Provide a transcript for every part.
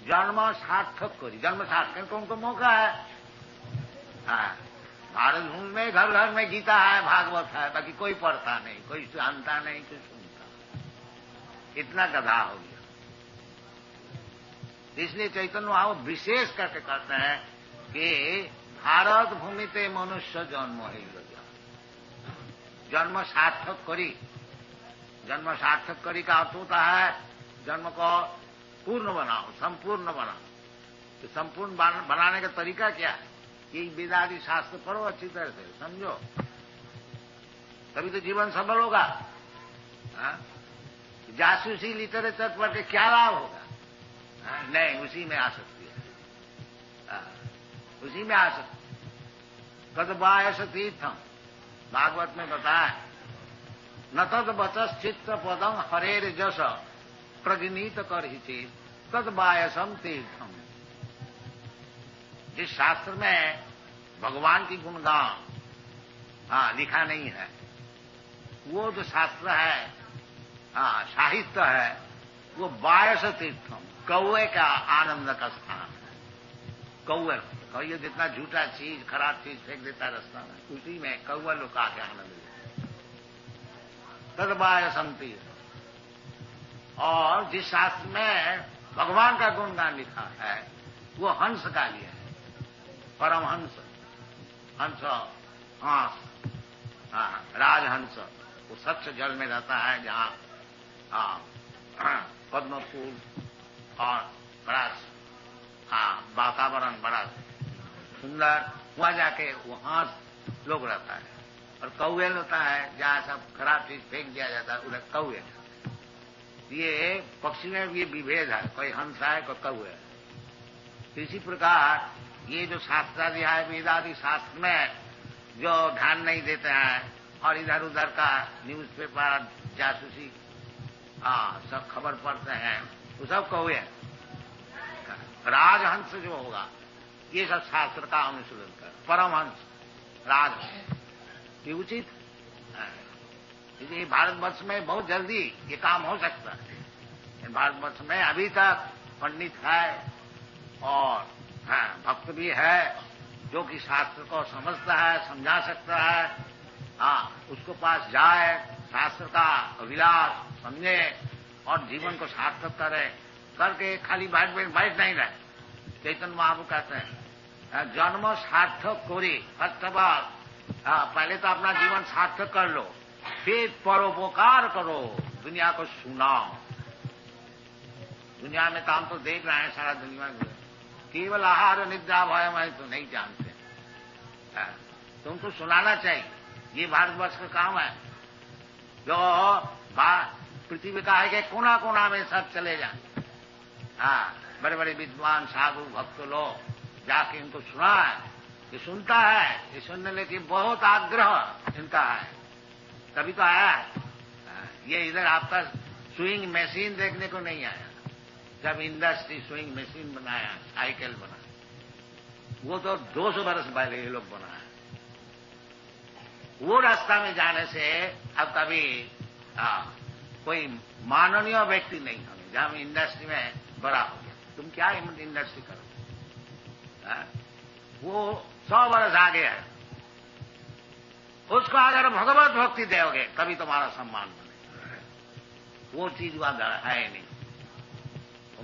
जन्म सार्थक करी, जन्म सार्थक तो उनको मौका है। हाँ, भारत भूमि में घर घर में गीता है, भागवत है, बाकी कोई पढ़ता नहीं, कोई जानता नहीं, कोई सुनता, इतना गधा हो गया। इसलिए चैतन्य महाप्रभु विशेष करके कहते हैं कि भारत भूमि ते मनुष्य जन्म ही लगा, जन्म सार्थक करी। जन्म सार्थक करी का अर्थ होता है जन्म को पूर्ण बनाओ, संपूर्ण बनाओ। तो संपूर्ण बनाने का तरीका क्या है? ये वेदादि शास्त्र पढ़ो अच्छी तरह से, समझो, तभी तो जीवन सफल होगा। जासूसी लिटरेचर पढ़ के क्या लाभ होगा? नहीं, उसी में आ सकती है, उसी में आ सकती। तद्वायस तीर्थम, भागवत में बताया, न तद बचस चित्त पदम हरेर जस प्रगनीत कर ही चेत तद्वायसम तीर्थम। जिस शास्त्र में भगवान की गुणगान लिखा नहीं है, वो जो शास्त्र है, साहित्य है, वो बायस तीर्थम, कौए का आनंद का स्थान है। कौए जितना झूठा चीज, खराब चीज फेंक देता रास्ता में, उसी में कौआ लोग आके आनंद लेते। तद्वायसम तीर्थ। और जिस शास्त्र में भगवान का गुणगान लिखा है, वो हंस का लिया है, परमहंस, हंस, हांस, राजहंस। वो स्वच्छ जल में रहता है, जहाँ पद्म फूल और बड़ा वातावरण बड़ा सुंदर, वहां जाके वो हांस लोग रहता है। और कौए होता है जहाँ सब खराब चीज फेंक दिया जाता है, उधर कौए। ये पक्षी में ये विभेद है, कोई हंस है, कोई कौए है। इसी प्रकार ये जो शास्त्रादि है, वेदादि शास्त्र में जो ध्यान नहीं देते हैं और इधर उधर का न्यूज़पेपर, जासूसी सब खबर पढ़ते हैं, वो सब कौए। राजहंस जो होगा, ये सब शास्त्र का अनुशीलन कर, परमहंस, राजहंस, ये उचित है। इसलिए भारतवर्ष में बहुत जल्दी ये काम हो सकता है। भारतवर्ष में अभी तक पंडित है और भक्त भी है, जो कि शास्त्र को समझता है, समझा सकता है। उसको पास जाए, शास्त्र का अभिलाष समझे और जीवन को सार्थक करे, करके खाली बैठ नहीं रहे। चैतन्य महाप्रभु कहते हैं जन्म सार्थक करी, फर्स्ट पहले तो अपना जीवन सार्थक कर लो, फिर परोपकार करो, दुनिया को सुनाओ। दुनिया में काम तो देख रहे हैं, सारा दुनिया में केवल आहार निद्रा भय में तो नहीं जानते। तुमको सुनाना चाहिए, ये भारतवर्ष का काम है। जो पृथ्वी का है कि कोना कोना में सब चले जाए, बड़े बड़े विद्वान साधु भक्त लोग जाके इनको सुना है। ये सुनता है, ये सुनने लेके बहुत आग्रह इनका है, तभी तो आया है। ये इधर आपका स्विंग मशीन देखने को नहीं आया। जब इंडस्ट्री स्विंग मशीन बनाया, साइकिल बना, वो तो 200 वर्ष पहले ये लोग बनाया। वो रास्ता में जाने से अब कभी कोई माननीय व्यक्ति नहीं होने, जहां इंडस्ट्री में बड़ा हो गया। तुम क्या इंडस्ट्री करो? वो 100 वर्ष आगे है। उसको अगर भगवत भक्ति दोगे तभी तुम्हारा सम्मान बने। वो चीज वहां है नहीं।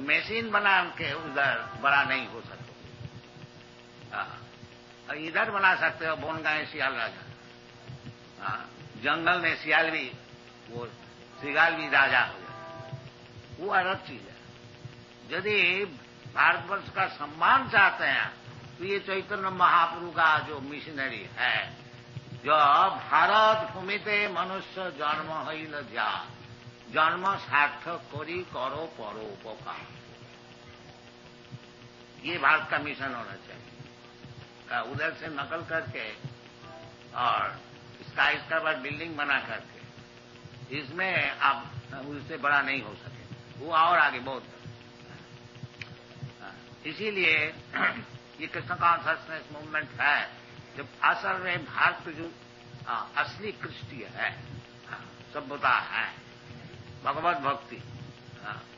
मशीन बना के उधर बड़ा नहीं हो सकता। इधर बना सकते हो, बोनगांव सियाल राजा, जंगल में सियाल भी, वो सियाल भी राजा हो गया। वो अलग चीज है। यदि भारतवर्ष का सम्मान चाहते हैं तो ये चैतन्य महाप्रभु का जो मिशनरी है, जो भारत भूमिते मनुष्य जन्म हईल जा, जन्म सार्थक करी करो परोपकार, ये भारत का मिशन होना चाहिए। उधर से नकल करके और इसका बाद बिल्डिंग बना करके, इसमें आप उससे बड़ा नहीं हो सके, वो और आगे बहुत। इसीलिए ये कृष्ण कॉन्शसनेस मूवमेंट है, जब असल में भारत जो असली कृष्टीय है, सभ्यता है, भगवत भक्ति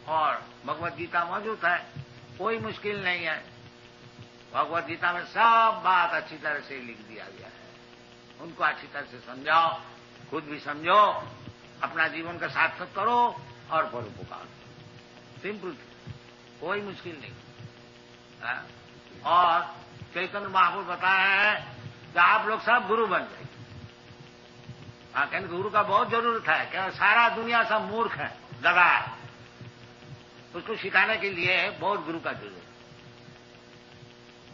और भगवत गीता मौजूद है, कोई मुश्किल नहीं है। भगवद गीता में सब बात अच्छी तरह से लिख दिया गया है। उनको अच्छी तरह से समझाओ, खुद भी समझो, अपना जीवन का सार्थक करो और परोपकार। सिंपल, कोई मुश्किल नहीं है। और चैतन्य महाप्रभु बताया है कि आप लोग सब गुरु बन जाइए। हाँ, कहने गुरु का बहुत जरूरत है। क्या सारा दुनिया सब मूर्ख है, गधा है, उसको सिखाने के लिए बहुत गुरु का जरूरत है।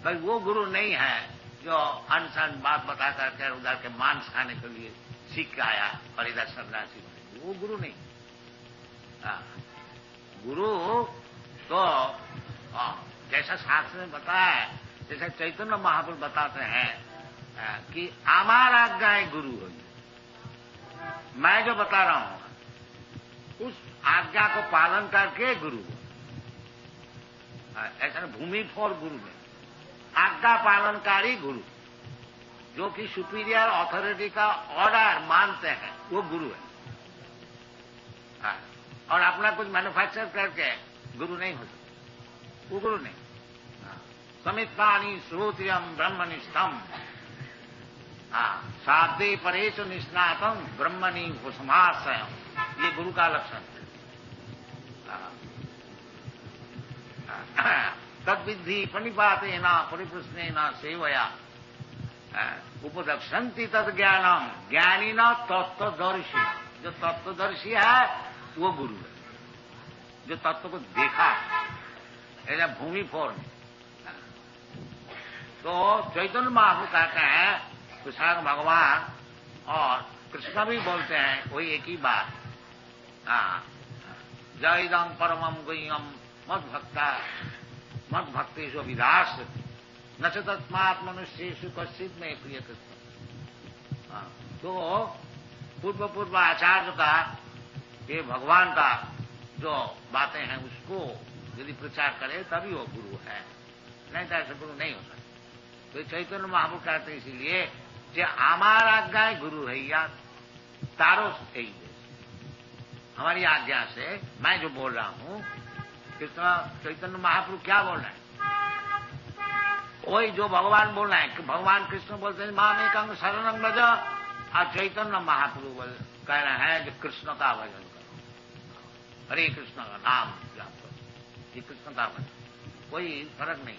भाई वो गुरु नहीं है जो अनसन बात बता करके उधर के मांस खाने के लिए सीख के आया और इधर सन्यासी बने, वो गुरु नहीं। गुरु तो जैसा शास्त्र में बताया है, जैसे चैतन्य महाप्रभु बताते हैं कि हमारा आज्ञा गुरु है। मैं जो बता रहा हूं उस आज्ञा को पालन करके गुरु हो। ऐसा भूमि फोर गुरु में आज्ञा पालनकारी गुरु, जो कि सुपीरियर अथॉरिटी का ऑर्डर मानते हैं, वो गुरु है। और अपना कुछ मैन्युफैक्चर करके गुरु नहीं हो सकता, वो गुरु नहीं। समित्तानि श्रोत्रियम ब्रह्मनिष्ठम शाब्दे परेश निष्णातम ब्रह्मणि उपसमाश्रयम, ये गुरु का लक्षण है। तद्विधि प्रणिपातेन परिप्रश्नेन सेवया उपदक्षन्ति तद ज्ञानम, ज्ञानी न तत्वदर्शी। जो तत्वदर्शी है वो गुरु है, जो तत्व को देखा है, भूमि फोर में। तो चैतन्य महाप्रभु कहते हैं, तो स्वयं भगवान और कृष्ण भी बोलते हैं वही एक ही बात। जयदम परमम गुह्यम मद भक्तेषु विदास न च तस्मात् मनुष्येषु कश्चित् में प्रिय कृष्ण। तो पूर्व आचार्य का, ये भगवान का जो बातें हैं उसको यदि प्रचार करे तभी वो गुरु है, नहीं तो ऐसे गुरु नहीं हो सकता। तो चैतन्य महाप्रभु कहते हैं इसीलिए जो हमारा आज्ञा गुरु है या तारो यही, हमारी आज्ञा से मैं जो बोल रहा हूं, कृष्ण चैतन्य महाप्रभु क्या बोल रहे हैं, वही जो भगवान बोल रहे हैं। कि भगवान कृष्ण बोलते हैं माम एकं शरणं व्रज, और चैतन्य महाप्रभु कह रहे हैं कि कृष्ण का भजन करो, हरे कृष्ण का नाम जाप करो, ये कृष्ण का भजन, कोई फर्क नहीं।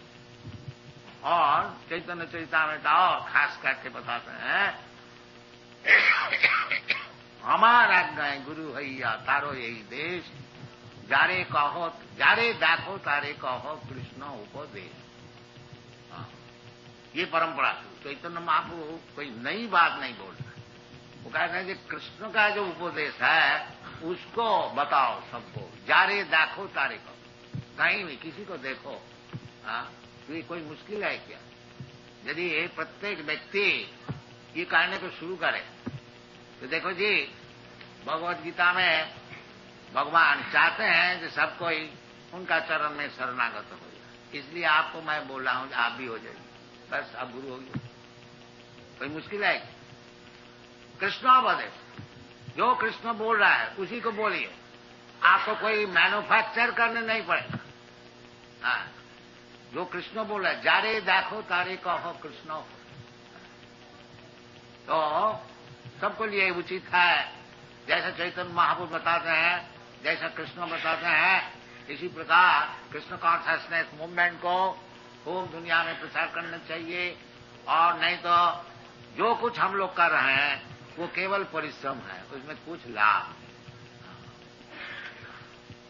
और चैतन्य चरितामृत और खास करके बताते हैं हमारा आज्ञा गुरु हैया तारो यही देश, जारे कहो जारे देखो तारे कहो कृष्ण उपदेश। ये परंपरा चैतन्य महाप्रभु कोई नई बात नहीं बोल रहे, वो कहते हैं कि कृष्ण का जो उपदेश है उसको बताओ सबको, जारे देखो तारे कहो, कहीं भी किसी को देखो। तो ये कोई मुश्किल है क्या? यदि प्रत्येक व्यक्ति ये कहने को शुरू करे तो देखो जी, भगवद गीता में भगवान चाहते हैं कि सब कोई उनका चरण में शरणागत हो जाए, इसलिए आपको मैं बोल रहा हूं आप भी हो जाइए, बस आप गुरु हो गए। कोई मुश्किल है? कृष्णोपदेश, जो कृष्ण बोल रहा है उसी को बोलिए, आपको कोई मैन्युफैक्चर करने नहीं पड़ेगा। जो कृष्ण बोल रहा है, जारे देखो तारे कहो कृष्ण, तो सबको लिए उचित है। जैसा चैतन्य महाप्रभु बताते हैं, जैसा कृष्ण बताते हैं, इसी प्रकार कृष्ण कॉन्शसनेस मूवमेंट को खूब दुनिया में प्रचार करना चाहिए। और नहीं तो जो कुछ हम लोग कर रहे हैं वो केवल परिश्रम है, उसमें कुछ लाभ।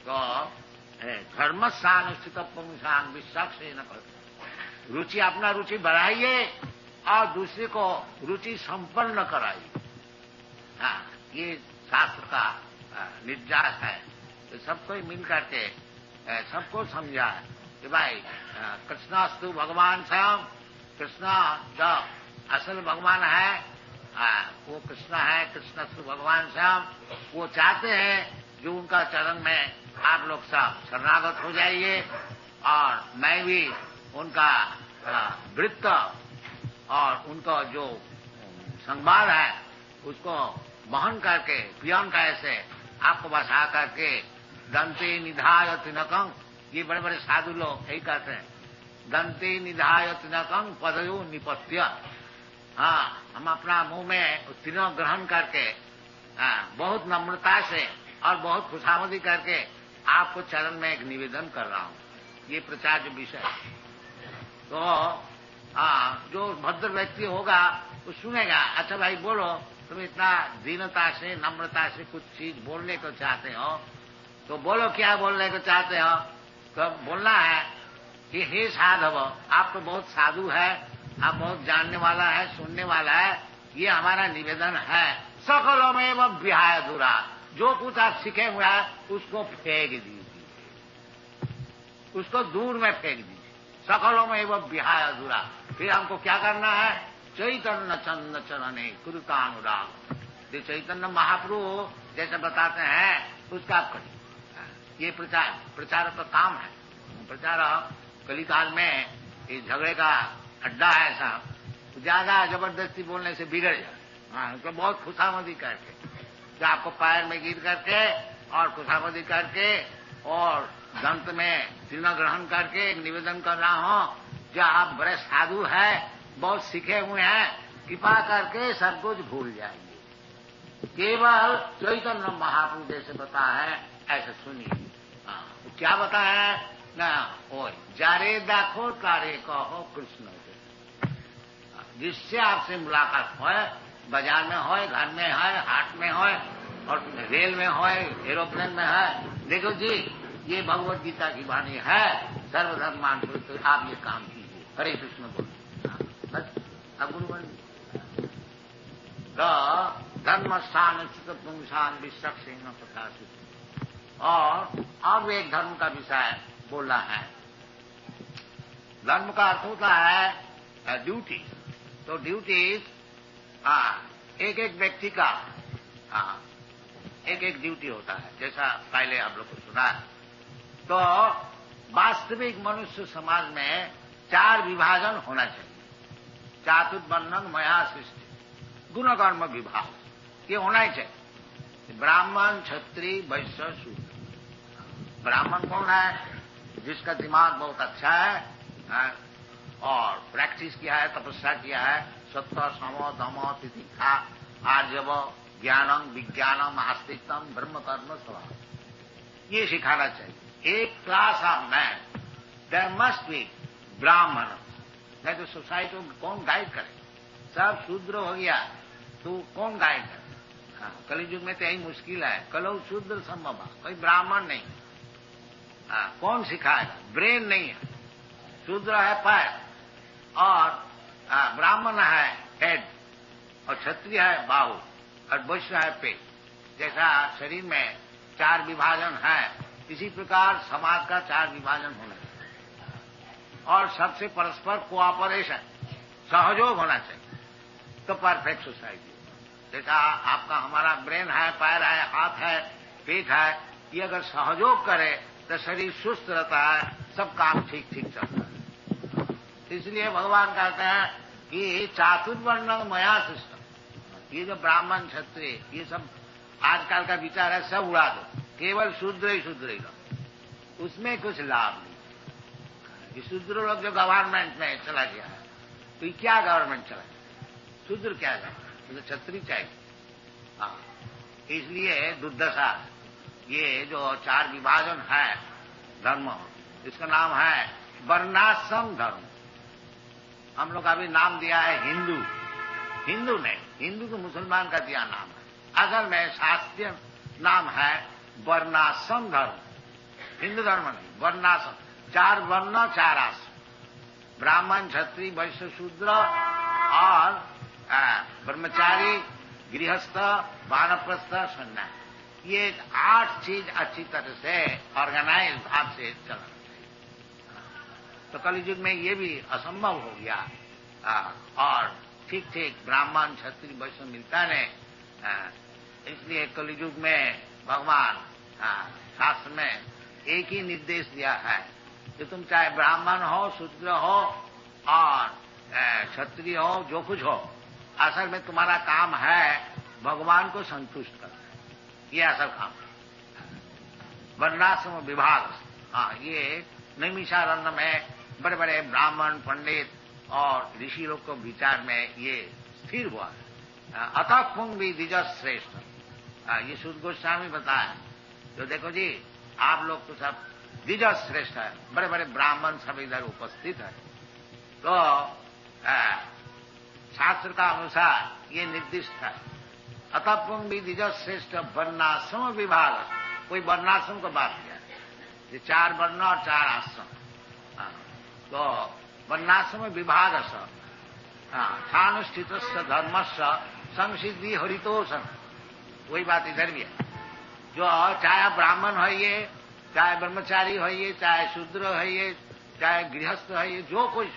तो धर्मस्यानुष्ठित पुंसांग विश्वास से न कर, रुचि अपना रुचि बढ़ाइए और दूसरे को रुचि संपन्न कराइए। ये शास्त्र का निर्देश है। तो सबको मिल करके सबको समझा है कि भाई कृष्णास्तु भगवान स्वयं, कृष्ण जो असल भगवान है वो कृष्ण है, कृष्णास्तु भगवान स्वयं, वो चाहते हैं जो उनका चरण में आप लोग सब शरणागत हो जाइए। और मैं भी उनका वृत्त और उनका जो संवाद है उसको वहन करके पियन का ऐसे आपको बस आ करके दंते निधाय तिनकं ये बड़े बड़े साधु लोग यही कहते हैं, दंते निधाय तिनकं पदयो निपत्य। हाँ, हम अपना मुंह में तीनों ग्रहण करके बहुत नम्रता से और बहुत खुशामदी करके आपको चरण में एक निवेदन कर रहा हूँ। ये प्रचार जो विषय है, तो जो भद्र व्यक्ति होगा वो सुनेगा, अच्छा भाई बोलो, तुम इतना दीनता से नम्रता से कुछ चीज बोलने को चाहते हो, तो बोलो क्या बोलने को चाहते हो। तो बोलना है कि हे साधव, आप तो बहुत साधु है, आप बहुत जानने वाला है, सुनने वाला है, ये हमारा निवेदन है। सकलों में वह विहाय दूरा, जो कुछ आप सीखे हुआ है उसको फेंक दीजिए, उसको दूर में फेंक दीजिए। सकलों में वह विहाय दूरा, फिर हमको क्या करना है, चैतन्य चंद्र चरणे कृतानुराग। जो चैतन्य महाप्रभु जैसे बताते हैं उसका आप करिए। ये प्रचार का काम है। प्रचार कलिकाल में इस झगड़े का अड्डा है ऐसा, ज्यादा जबरदस्ती बोलने से बिगड़ जाए। हाँ, तो बहुत खुशामदी करके, जो आपको पैर में गिर करके और खुशामदी करके और दंत में तीर्ण ग्रहण करके एक निवेदन कर रहा हूँ, जो आप बड़े साधु है, बहुत सीखे हुए हैं, कृपा करके सब कुछ भूल जाएंगे। केवल चैतन्य महाप्रभु जैसे बता है ऐसे सुनिए। तो क्या बता है ना, ओ जारे देखो तारे कहो कृष्ण से। जिससे आपसे मुलाकात हो, बाजार में हो, घर में है, हाट में हो, और रेल में हो, एरोप्लेन में है, देखो जी ये भगवत गीता की वाणी है, सर्वधर्मान तो आप ये काम कीजिए, हरे कृष्ण बोलिए, बस अब गुरु बन। धर्म स्थान पुंसान विश्वसेन प्रकाशित। और अब एक धर्म का विषय बोलना है। धर्म का अर्थ होता है ड्यूटी। तो ड्यूटीज एक एक व्यक्ति का एक एक ड्यूटी होता है, जैसा पहले आप लोग को सुना है। तो वास्तविक मनुष्य समाज में 4 विभाजन होना चाहिए। चातुर्वर्ण्यं मया सृष्टि, गुण कर्म विभाग, ये होना ही चाहिए। ब्राह्मण, क्षत्रिय, वैश्य, शूद्र। ब्राह्मण कौन है? जिसका दिमाग बहुत अच्छा है और प्रैक्टिस किया है, तपस्या किया है, सत्य, सम, दम, तितिक्षा, आर्जव, ज्ञानम, विज्ञानम, आस्तिकम, ब्रह्म कर्म स्वभाव, ये सिखाना चाहिए। एक class of man there must be Brahmin. नहीं तो सोसाइटी को कौन गाइड करे? सब शूद्र हो गया तो कौन गाइड करे? कलियुग में तो यही मुश्किल है। कलौ शूद्र संभव, कोई ब्राह्मण नहीं। कौन सिखाएगा? ब्रेन नहीं है, शूद्र है पैर, और ब्राह्मण है हेड, और क्षत्रिय है बाहु, और वैश्य है पेट। जैसा शरीर में 4 विभाजन है, इसी प्रकार समाज का 4 विभाजन होना चाहिए। और सबसे परस्पर कोऑपरेशन, सहयोग होना चाहिए, तो परफेक्ट सोसाइटी। जैसा आपका हमारा ब्रेन है, पैर है, हाथ है, पेट है, ये अगर सहयोग करे तो शरीर सुस्त रहता है, सब काम ठीक ठीक चलता है। इसलिए भगवान कहते हैं कि चातुर्वर्ण्यं मया सृष्टि। ये जो ब्राह्मण, क्षत्रिय, ये सब आजकल का विचार है, सब उड़ा दो, केवल शूद्र ही सुधरेगा, उसमें कुछ लाभ नहीं। ये शूद्र लोग जो गवर्नमेंट में चला गया है, तो ये क्या गवर्नमेंट चला गया? शूद्र क्या है? तो क्षत्रिय चाहिए। इसलिए दुर्दशा। ये जो 4 विभाजन है धर्म, इसका नाम है वर्णाश्रम धर्म। हम लोग अभी नाम दिया है हिंदू। हिंदू नहीं, हिंदू तो मुसलमान का दिया नाम है। असल में शास्त्रीय नाम है वर्णाश्रम धर्म। हिंदू धर्म नहीं, वर्णाश्रम। 4 वर्ण 4 आश्रम, ब्राह्मण, क्षत्रिय, वैश्य, शूद्र और ब्रह्मचारी, गृहस्थ, वानप्रस्थ, सन्यासी। ये 8 चीज अच्छी तरह से ऑर्गेनाइज भाव से चलना चाहिए। तो कलियुग में ये भी असंभव हो गया, और ठीक ठीक ब्राह्मण, क्षत्रिय, वैश्य मिलता नहीं। इसलिए कलियुग में भगवान शास्त्र में एक ही निर्देश दिया है कि तुम चाहे ब्राह्मण हो, शूद्र हो और क्षत्रिय हो, जो कुछ हो, असल में तुम्हारा काम है भगवान को संतुष्ट करना। ये असल काम है। वर्णाश्रम विभाग ये नैमिषारण्य में बड़े बड़े ब्राह्मण पंडित और ऋषि लोग को विचार में ये स्थिर हुआ है। अतः पुंग भी द्विज श्रेष्ठ, ये शुद्ध गोस्वामी बताया। तो देखो जी, आप लोग तो सब द्विज श्रेष्ठ है, बड़े बड़े ब्राह्मण सब इधर उपस्थित है। तो शास्त्र का अनुसार ये निर्दिष्ट है। अतः पुंग भी द्विज श्रेष्ठ वर्णाश्रम विभाग, कोई वर्णाश्रम को बात किया, ये 4 वर्ण और 4 आश्रम। तो वर्णाश्रम विभाग स्थानुष्ठित धर्मस्य संसिद्धि हरितोषण, वही बात इधर भी है। जो चाहे ब्राह्मण होइए, चाहे ब्रह्मचारी होइए, चाहे शूद्र होइए, चाहे गृहस्थ होइए, जो कोई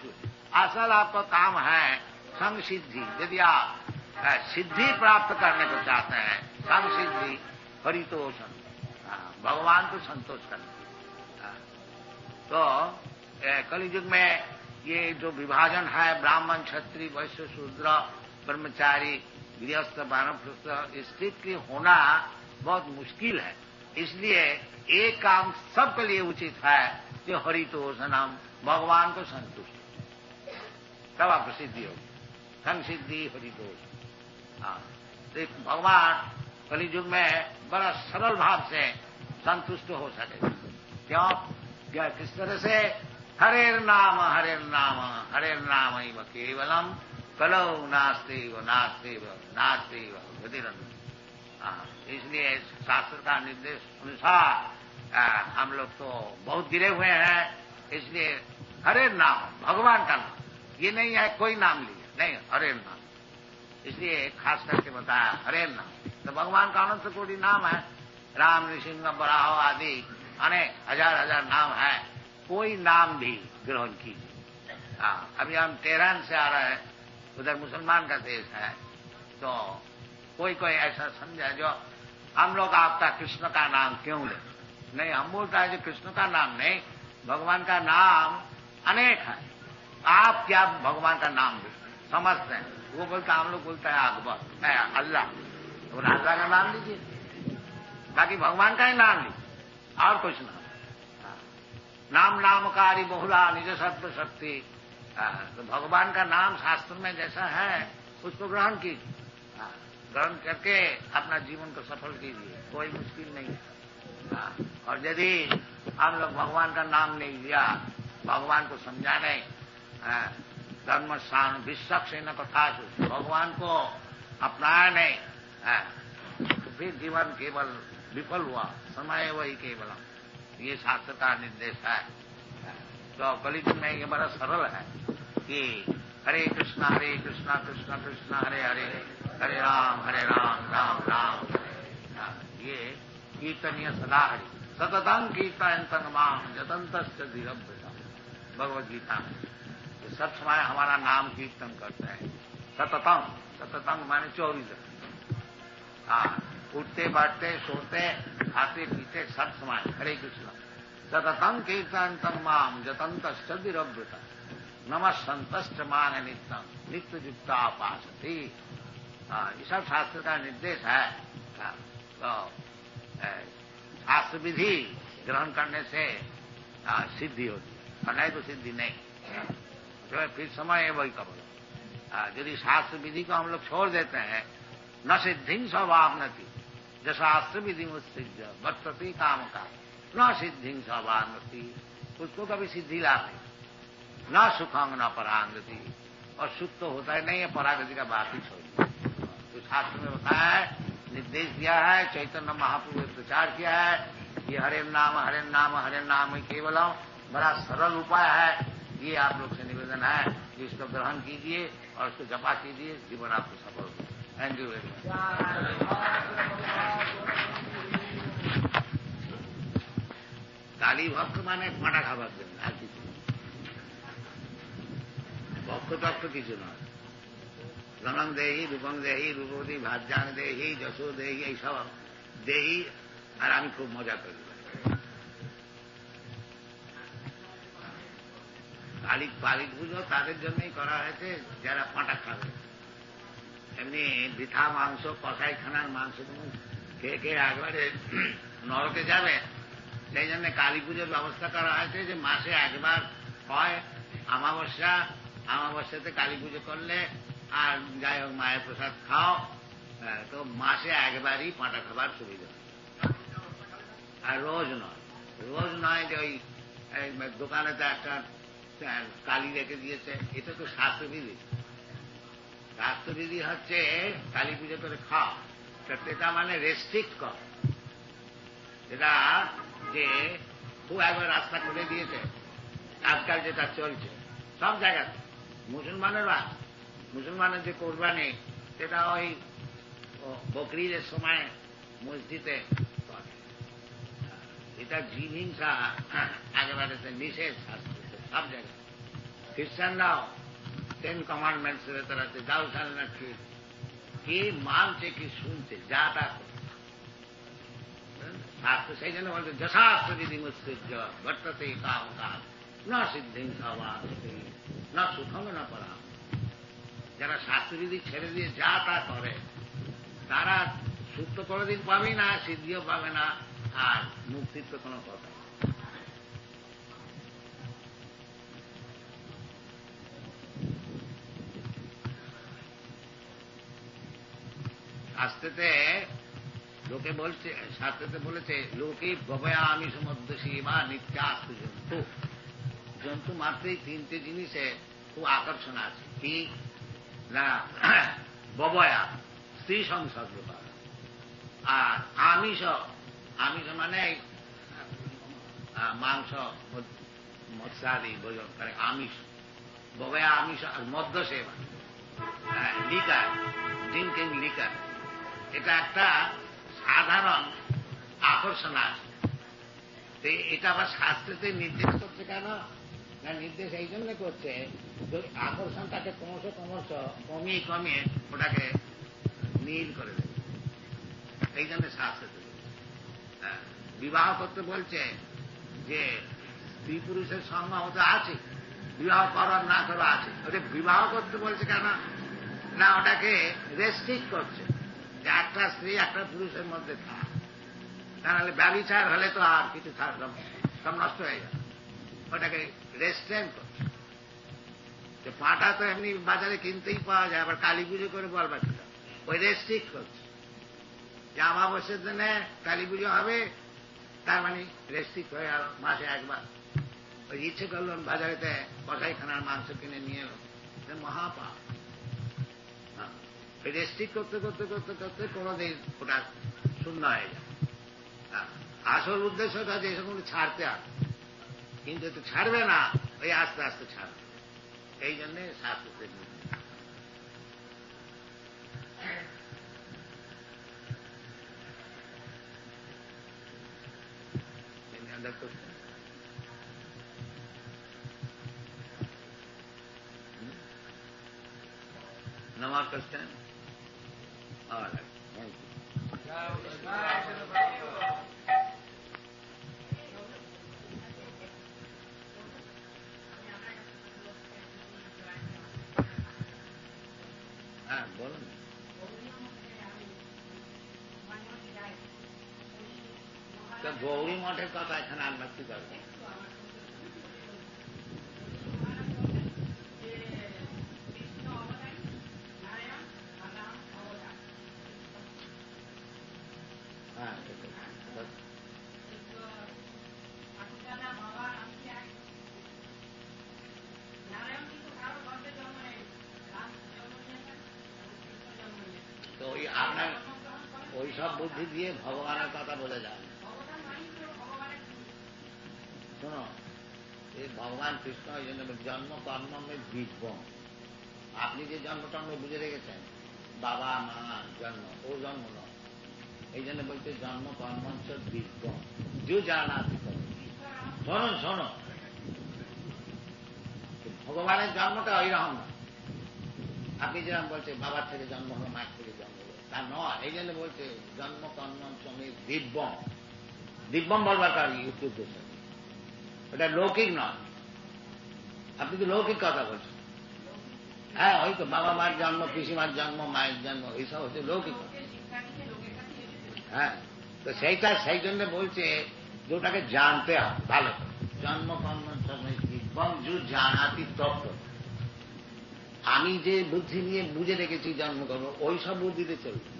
असल आपका काम है संसिद्धि। यदि आप सिद्धि प्राप्त करने को चाहते हैं, संसिद्धि हरितोषण, भगवान को संतोष करना। तो कलियुग में ये जो विभाजन है, ब्राह्मण क्षत्रिय वैश्य शूद्र ब्रह्मचारी गृहस्थ वानप्रस्थ, स्थिति होना बहुत मुश्किल है। इसलिए एक काम सबके लिए उचित है, जो हरितोषणम, भगवान को संतुष्ट, तब आप सिद्धि होगी, संसिद्धि हरितोष। तो भगवान कलियुग में बड़ा सरल भाव से संतुष्ट हो सके। क्यों? क्या किस तरह से? हरेर नाम हरेर नाम हरेर नाम ही केवलम कलौ नास्तेव नास्तेव नास्तेव गतिरन्य। इसलिए शास्त्र का निर्देश अनुसार हम लोग तो बहुत गिरे हुए हैं। इसलिए हरेर नाम, भगवान का नाम, ये नहीं है कोई नाम लिया, नहीं, हरेर नाम। इसलिए खास करके बताया हरेर नाम। तो भगवान का अनंत कोटि नाम है, राम नृसिंह बराह आदि अनेक हजार नाम है। कोई नाम भी ग्रहण कीजिए। अभी हम तेहरान से आ रहे हैं, उधर मुसलमान का देश है। तो कोई ऐसा समझा जो हम लोग आपका कृष्ण का नाम क्यों ले? नहीं, हम बोलता है जो कृष्ण का नाम नहीं, भगवान का नाम अनेक है। आप क्या भगवान का नाम समझते हैं? वो बोलता, हम लोग बोलता है अकबर, अल्लाह, तो अल्लाह का नाम लीजिए, बाकी भगवान का ही नाम लीजिए, और कुछ नाम। नाम नामकारी बहुला निज सत्व शक्ति। तो भगवान का नाम शास्त्र में जैसा है उसको ग्रहण कीजिए, ग्रहण करके अपना जीवन को सफल कीजिए, कोई मुश्किल नहीं है। और यदि हम लोग भगवान का नाम नहीं लिया, भगवान को समझा नहीं, धर्म स्थान विश्वक से न कथा, भगवान को अपनाया नहीं, तो फिर जीवन केवल विफल हुआ, समय वही केवल। ये शास्त्र का निर्देश है। तो कलियुग में ये बड़ा सरल है कि हरे कृष्णा कृष्णा कृष्णा हरे हरे, हरे राम राम राम। ये कीर्तनीय सदा हरि, सततं कीर्तयन्तं मां यतन्तश्च धीरभृता, भगवद गीता में। सब समय हमारा नाम कीर्तन करते हैं। सततं माने 24। उठते बैठते सोते खाते पीते सब समय हरे कृष्ण। सततं कीर्तयन्तं मां यतन्तश्च धीरभृता, नमस्सन्तश्च मां नित्यं नित्य युक्ता उपासते। ये सब शास्त्र का निर्देश है। तो शास्त्र विधि ग्रहण करने से सिद्धि होती है, और नहीं तो सिद्धि नहीं। तो फिर समय है वही कबल। यदि शास्त्र विधि को हम लोग छोड़ देते हैं, न सिद्धि स्वभावनति, जो शास्त्र विधि मुत्सिद्ध वर्तते काम का, न सिद्धि स्वभावनति, उसको कभी सिद्धि लाभ नहीं, न सुखंग न परांगति, और सुख तो होता है नहीं है, परागति का बात ही छोड़िए। तो शास्त्र में बताया है, निर्देश दिया है, चैतन्य महाप्रभु ने प्रचार किया है कि हरे नाम केवलम, बड़ा सरल उपाय है। ये आप लोग से निवेदन है कि इसको ग्रहण कीजिए और उसको जपा कीजिए, जीवन आपको सफल हो। Thank you very much. काली भक्त माने माना खा भक्त भक्त কিছু নয়। রণং দেহি রূপং দেহি রূপবতী ভাজ্যাং দেহি যশো দেহি, এইসব দেহি, আর আমি খুব মজা করি। কালী পুজো তাদের জন্যই করা হয়েছে যারা পাঁটা খাবে। এমনি বৃথা মাংস, কষাইখানার মাংস খেয়ে খেয়ে একবারে নরকে যাবে, সেই জন্য কালী পুজোর ব্যবস্থা করা হয়েছে যে মাসে একবার হয় অমাবস্যা, অমাবস্যাতে কালী পুজো করলে আর যাই হোক মায়ের প্রসাদ খাও, তো মাসে একবারই পাঁটা খাবার সুবিধা। আর রোজ নয় যে ওই দোকানেতে একটা কালী রেখে দিয়েছে, এটা তো শাস্ত্রবিধি। শাস্ত্রবিধি হচ্ছে কালী পুজো করে খাও, এটা মানে রেস্ট্রিক্ট কর। এটা যে খুব একবার রাস্তা করে দিয়েছে আজকাল যেটা চলছে সব জায়গাতে। মুসলমানের যে কোরবানি সেটা ওই বকরিদের সময় মসজিদে করে। এটা জীবহিংসা একেবারে নিষেধ শাস্ত্রে সব জায়গায়। খ্রিস্টানরাও 10 কমান্ডমেন্টস ভেতর আছে, দাউ শাল নট কিল। কি মানছে কি শুনছে যা তা শাস্ত্র। সেই জন্য বলছে যশাস্ত্র বিধি মুৎসৃজ্য বর্ততে কাম কাম না সিদ্ধিংসা না সুখম না পড়া। যারা শাস্ত্রবিধি ছেড়ে দিয়ে যা তা করে তারা সুখ তো কোনোদিন পাবে না, সিদ্ধিও পাবে না, আর মুক্তির তো কোনো কথা। শাস্ত্রেতে লোকে বলছে, শাস্ত্রেতে বলেছে লোকে ভবয়া আমিষ মধ্যসী বা নিত্যাস্ত জন্তু। জন্তু মাত্রই 3টে জিনিসে খুব আকর্ষণ আছে। কি না ববয়া স্ত্রী সংসর্গ করা, আর আমিষ মানে মাংস মৎস্যাদি ভোজন করে আমিষ। ববয়া আমিষ। আর মদ্য সেবা, লিকার, ড্রিঙ্কিং লিকার, এটা একটা সাধারণ আকর্ষণ আছে। এটা আবার শাস্ত্রতে নির্দেশ করছে কেন না, নির্দেশ এই জন্য করছে আকর্ষণটাকে ক্রমশ কমিয়ে ওটাকে নীল করে দেবে। এই জন্য শাস্ত্রতে বিবাহ করতে বলছে যে স্ত্রী পুরুষের সঙ্গ তো আছে, বিবাহ করার না করা আছে। ওটা বিবাহ করতে বলছে কেন না, ওটাকে রেস্ট্রিক্ট করছে যে একটা স্ত্রী একটা পুরুষের মধ্যে থাক, তাহলে ব্যভিচার হলে তো আর কিছু থাকবে, সব নষ্ট হয়ে যাবে। ওটাকে রেস্ট্রেন করছে। পাঁটা তো এমনি বাজারে কিনতেই পাওয়া যায়, আবার কালী পুজো করে বলবার কি, ওই রেস্ট্রিক্ট করছে যে অমাবস্যার দিনে কালী পুজো হবে, তার মানে রেস্ট্রিক্ট হয়ে গেল মাসে একবার। ওই ইচ্ছে করল বাজারেতে কসাইখানার মাংস কিনে নিয়ে এলো, মহাপাপ। ওই রেস্ট্রিক্ট করতে করতে করতে করতে কোনোদিন ওটা শূন্য হয়ে যায়। আসল উদ্দেশ্যটা যে এসব ছাড়তে হবে, কিন্তু তো ছাড়বে না, ওই আস্তে আস্তে ছাড়বে। এই জন্যে শাস্ত্রতে No more question? All right. Thank you. হ্যাঁ বলুন। গৌরী মঠের কথা এখানে আমরা কি করবো? হ্যাঁ তো ওই আপনার ওই সব বুদ্ধি দিয়ে ভগবানের কথা বলে যান। শোনো, এই ভগবান কৃষ্ণ এই জন্য জন্ম কর্মে বিদ্বম। আপনি যে জন্মটন্ম বুঝে রেখেছেন, বাবা মা জন্ম, ও জন্ম নয়। এই জন্য বলতে জন্ম কর্মঞ্চ বিদ্বম যে জানা। শোনো, ভগবানের জন্মটা ওইরকম না। আপনি যেরকম বলছে বাবার থেকে জন্ম হলো, মায়ের থেকে জন্ম হলো, তা নয়। এই জন্য বলছে জন্ম কর্মঞ্চ দিব্যম। দিব্যম বলবার কার উদ্দেশ্য, ওটা লৌকিক নয়। আপনি তো লৌকিক কথা বলছেন। হ্যাঁ, ওই তো বাবা মার জন্ম, পিসিমার জন্ম, মায়ের জন্ম, এইসব হচ্ছে লৌকিক। হ্যাঁ, তো সেইটা সেই জন্য বলছে যেটাকে জানতে হবে ভালো করে। জন্ম কর্ম দিব্যম যু জানাতি তত্ত্ব। আমি যে বুদ্ধি নিয়ে বুঝে রেখেছি জন্মকর্ম, ওই সব বুদ্ধিতে চলবে।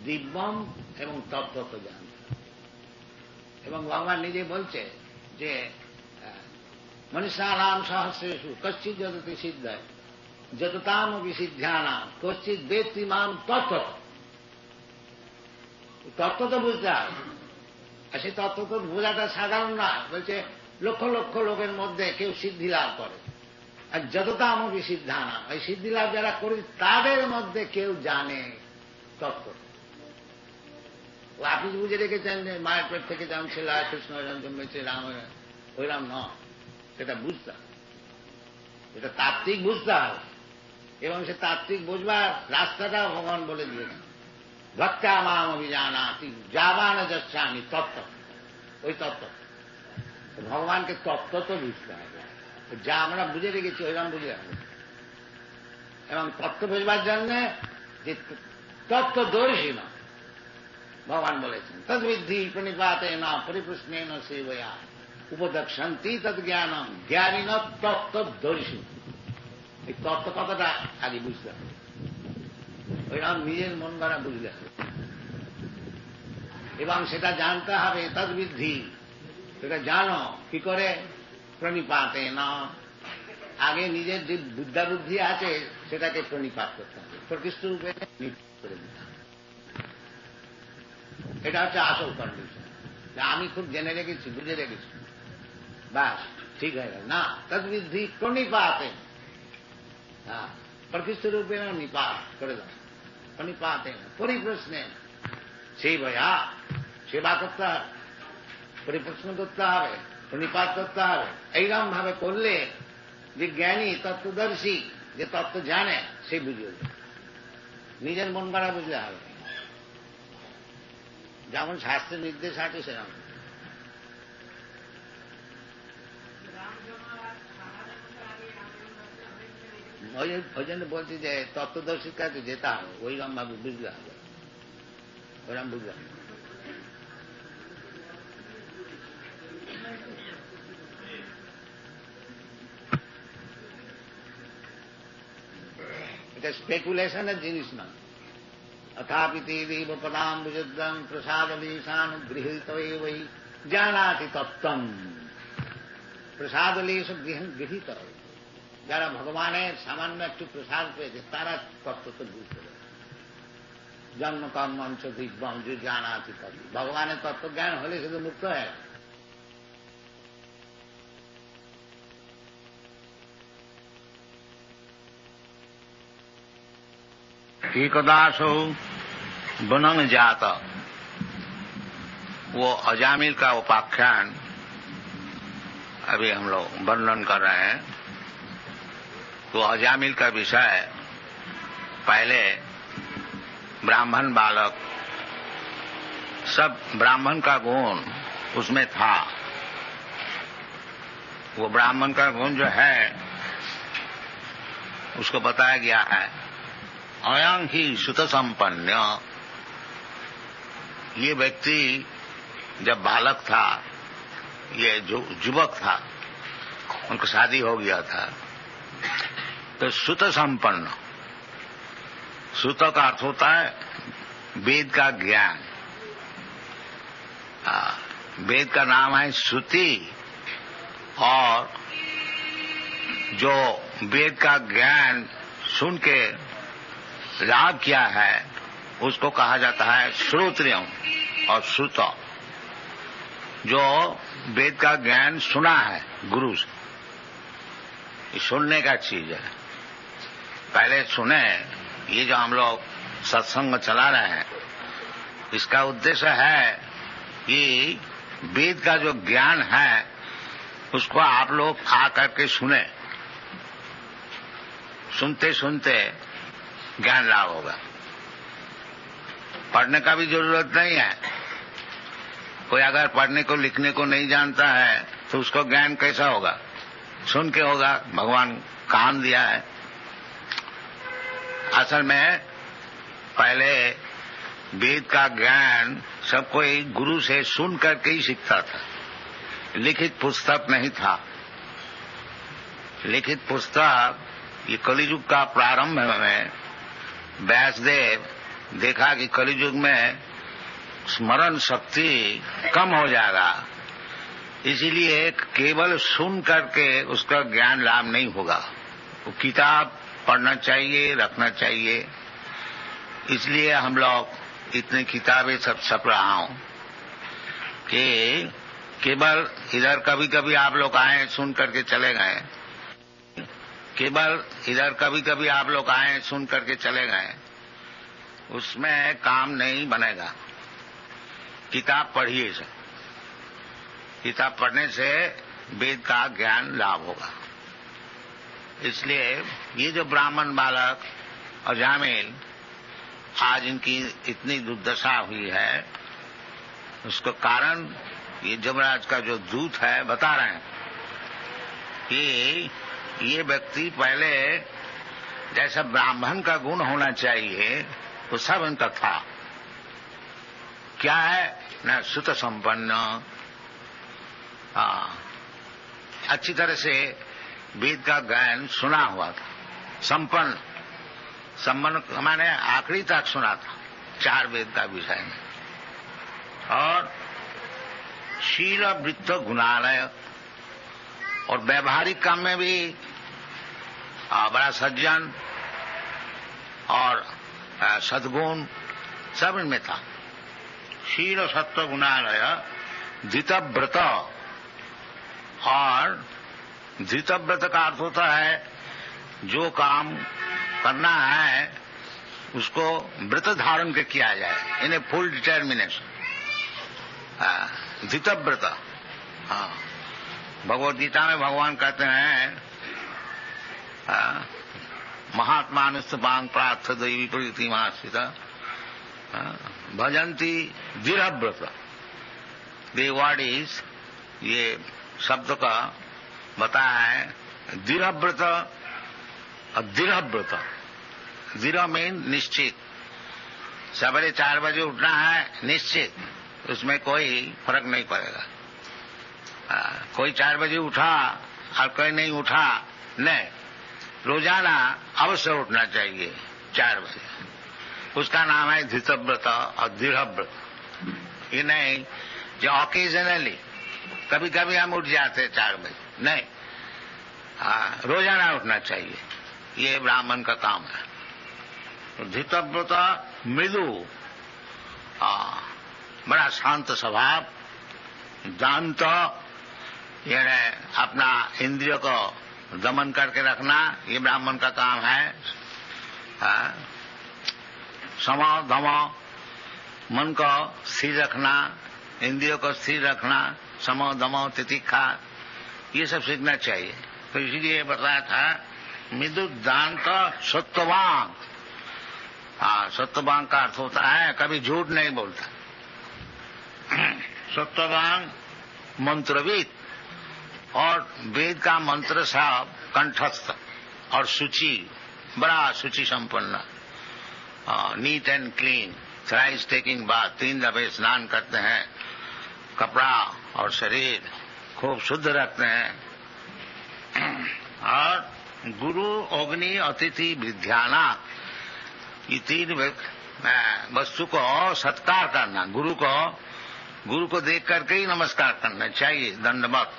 দিব্যম এবং তত্ত্ব তো জানতে হবে। এবং ভগবান নিজে বলছে যে মনুষ্যানাম সহস্রেষু কশ্চিৎ যততি সিদ্ধায় যততামপি সিদ্ধ্যানাম কশ্চিৎ বেত্তি মাম তত্ত্ব। তত্ত্ব তো বুঝতে হবে, আর সেই তত্ত্ব তো বোঝাটা সাধারণ না। বলছে লক্ষ লক্ষ লোকের মধ্যে কেউ সিদ্ধি লাভ করে, আর যততামপি সিদ্ধানাম, এই সিদ্ধি লাভ যারা করে তাদের মধ্যে কেউ জানে তত্ত্ব। আপনি বুঝে রেখেছেন যে মায়ের পেট থেকে যেমন ছেলে কৃষ্ণ জন্মেছে রাম, ওইরাম নয়, সেটা বুঝতে হবে, এটা তাত্ত্বিক বুঝতে হবে। এবং সে তাত্ত্বিক বুঝবার রাস্তাটা ভগবান বলে দিয়েছেন, ভক্তা মাম অভিজানাতি যাবান যাচ্ছামি তত্ত্ব। ওই তত্ত্ব ভগবানকে তত্ত্ব তো বুঝতে হবে, যা আমরা বুঝে রেখেছি ওইরাম বুঝে হবে। এবং তত্ত্ব বুঝবার জন্য যে তত্ত্বদর্শী না, ভগবান বলেছেন তদ্বিদ্ধি প্রণিপাতে না পরিপ্রশ্নে ন সেবয়া উপদক্ষন্তি তদ জ্ঞানম জ্ঞানী ন তত্ত্বদর্শী। এই তত্ত্ব কথাটা আগে বুঝতে হবে, ওইরকম নিজের মন গড়া বুঝতে হবে এবং সেটা জানতে হবে। তদ্বিদ্ধি, সেটা জানো কি করে? প্রণিপাতে না, আগে নিজের যে বুদ্ধি আছে সেটাকে প্রণিপাত করতে হবে, প্রকৃষ্ট রূপে করে দিতে হবে। এটা হচ্ছে আসল কন্ডিশন। আমি খুব জেনে রেখেছি, বুঝে রেখেছি, বাস ঠিক হয়ে গেল না। তদ্বিদ্ধি প্রণিপাতে, হ্যাঁ, প্রকৃষ্ট রূপে নিপাত করে দাও। প্রণিপাতে পরিপ্রশ্নে, সেই ভয়া সেবা করতে হবে, পরিপ্রশ্ন করতে হবে, প্রণিপাত করতে হবে। এইরকম ভাবে করলে যে জ্ঞানী তত্ত্বদর্শী, যে তত্ত্ব জানে, সে বুঝিয়ে দেবে। নিজের মন গড়া বুঝলে হবে, যেমন শাস্ত্রের নির্দেশ আছে সেরকম। ওই জন্য বলছি যে তত্ত্বদর্শীর কাছে যেতে হবে, ওইরকম ভাবে বুঝলে হবে, ওইরকম বুঝলে হবে। এটা স্পেকুলেশনের জিনিস নয়। अथापि देव पदाम विजुद्धम प्रसाद लेशान गृहीत वही जानाति तत्तम। प्रसाद लेश गृहीत, যারা ভগবানের সামান্য একটু প্রসাদ পেয়েছে তারা তত্ত্ব তো বুঝতে পারে। জন্ম কর্মঞ্চ দিব্যম যে জানাতি তত্ত্ব, ভগবানের তত্ত্ব জ্ঞান হলে শুধু মুক্ত হয়ে গেল। एकदासो वन में जाता, वो अजामिल का उपाख्यान अभी हम लोग वर्णन कर रहे हैं। तो अजामिल का विषय, पहले ब्राह्मण बालक, सब ब्राह्मण का गुण उसमें था। वो ब्राह्मण का गुण जो है उसको बताया गया है, अयं ही सुत संपन्न। ये व्यक्ति जब बालक था, ये जो युवक था, उनको शादी हो गया था, तो सुत संपन्न, सुत का अर्थ होता है वेद का ज्ञान। वेद का नाम है श्रुति, और जो वेद का ज्ञान सुन के लाभ किया है उसको कहा जाता है श्रोत्रियम और श्रुत। जो वेद का ज्ञान सुना है गुरु से, ये सुनने का चीज है। पहले सुने, ये जो हम लोग सत्संग चला रहे हैं, इसका उद्देश्य है कि वेद का जो ज्ञान है उसको आप लोग आ करके सुने, सुनते सुनते ज्ञान लाभ होगा। पढ़ने का भी जरूरत नहीं है। कोई अगर पढ़ने को लिखने को नहीं जानता है तो उसको ज्ञान कैसा होगा? सुन के होगा। भगवान कान दिया है। असल में पहले वेद का ज्ञान सब कोई गुरु से सुन करके ही सीखता था। लिखित पुस्तक नहीं था। लिखित पुस्तक, ये कलियुग का प्रारंभ में व्यासदेव देखा कि कलियुग में स्मरण शक्ति कम हो जाएगा, इसीलिए केवल सुन करके उसका ज्ञान लाभ नहीं होगा। वो किताब पढ़ना चाहिए, रखना चाहिए। इसलिए हम लोग इतनी किताबें सब छप रहा हूं कि केवल इधर कभी कभी आप लोग आए, सुन करके चले गए। केवल इधर कभी कभी आप लोग आए, सुन करके चले गए, उसमें काम नहीं बनेगा। किताब पढ़िए सर। किताब पढ़ने से वेद का ज्ञान लाभ होगा। इसलिए ये जो ब्राह्मण बालक अजामिल, आज इनकी इतनी दुर्दशा हुई है, उसका कारण ये यमराज का जो दूत है बता रहे हैं कि ये व्यक्ति पहले जैसा ब्राह्मण का गुण होना चाहिए वो सब इनका था। क्या है न, सुत संपन्न, अच्छी तरह से वेद का ज्ञान सुना हुआ था। संपन्न, संपन्न माने आखिरी तक सुना था 4 वेद का विषय में। और शील वृत्त गुणालय, और व्यवहारिक काम में भी बड़ा सज्जन और सद्गुण सब इनमें था। शील सत्व गुणालय, धृतव्रत, और धृतव्रत का अर्थ होता है जो काम करना है उसको व्रत धारण के किया जाए, इन्हें फुल डिटर्मिनेशन, धृतव्रत। हाँ, भगवद गीता में भगवान कहते हैं महात्मानुस्तपांग प्रार्थ दैवी प्रीति मास्थित भजंती दृढ़व्रत। देवाड़ इज, ये शब्द का बताया है दृढ़व्रत और दृढ़व्रत। दृढ़ मीन निश्चित, सवेरे 4 बजे उठना है निश्चित, उसमें कोई फर्क नहीं पड़ेगा। कोई 4 बजे उठा और कोई नहीं उठा, नहीं, रोजाना अवश्य उठना चाहिए 4 बजे। उसका नाम है धृतव्रत और दृढ़व्रत। ये नहीं जो ऑकेजनली कभी कभी हम उठ जाते 4 बजे, नहीं, रोजाना उठना चाहिए। ये ब्राह्मण का काम है। धृतव्रत मृदु, बड़ा शांत स्वभाव, दांत, यानी अपना इंद्रिय को दमन करके रखना, ये ब्राह्मण का काम है। सम धम, मन को स्थिर रखना, इंद्रियों को स्थिर रखना, सम दम तितिक्षा, ये सब सीखना चाहिए। तो इसीलिए बताया था मृदु दांत सत्ववान। सत्ववान का अर्थ होता है कभी झूठ नहीं बोलता। सत्ववान मंत्रविद, और वेद का मंत्र साहब कंठस्थ और शुचि, बड़ा शुचि संपन्न, neat and clean, thrice taking bath, 3 दफे स्नान करते हैं, कपड़ा और शरीर खूब शुद्ध रखते हैं। और गुरु, अग्नि, अतिथि, विद्याना, ये 3 वस्तु को सत्कार करना। गुरु को देख करके ही नमस्कार करना चाहिए, दंडवत।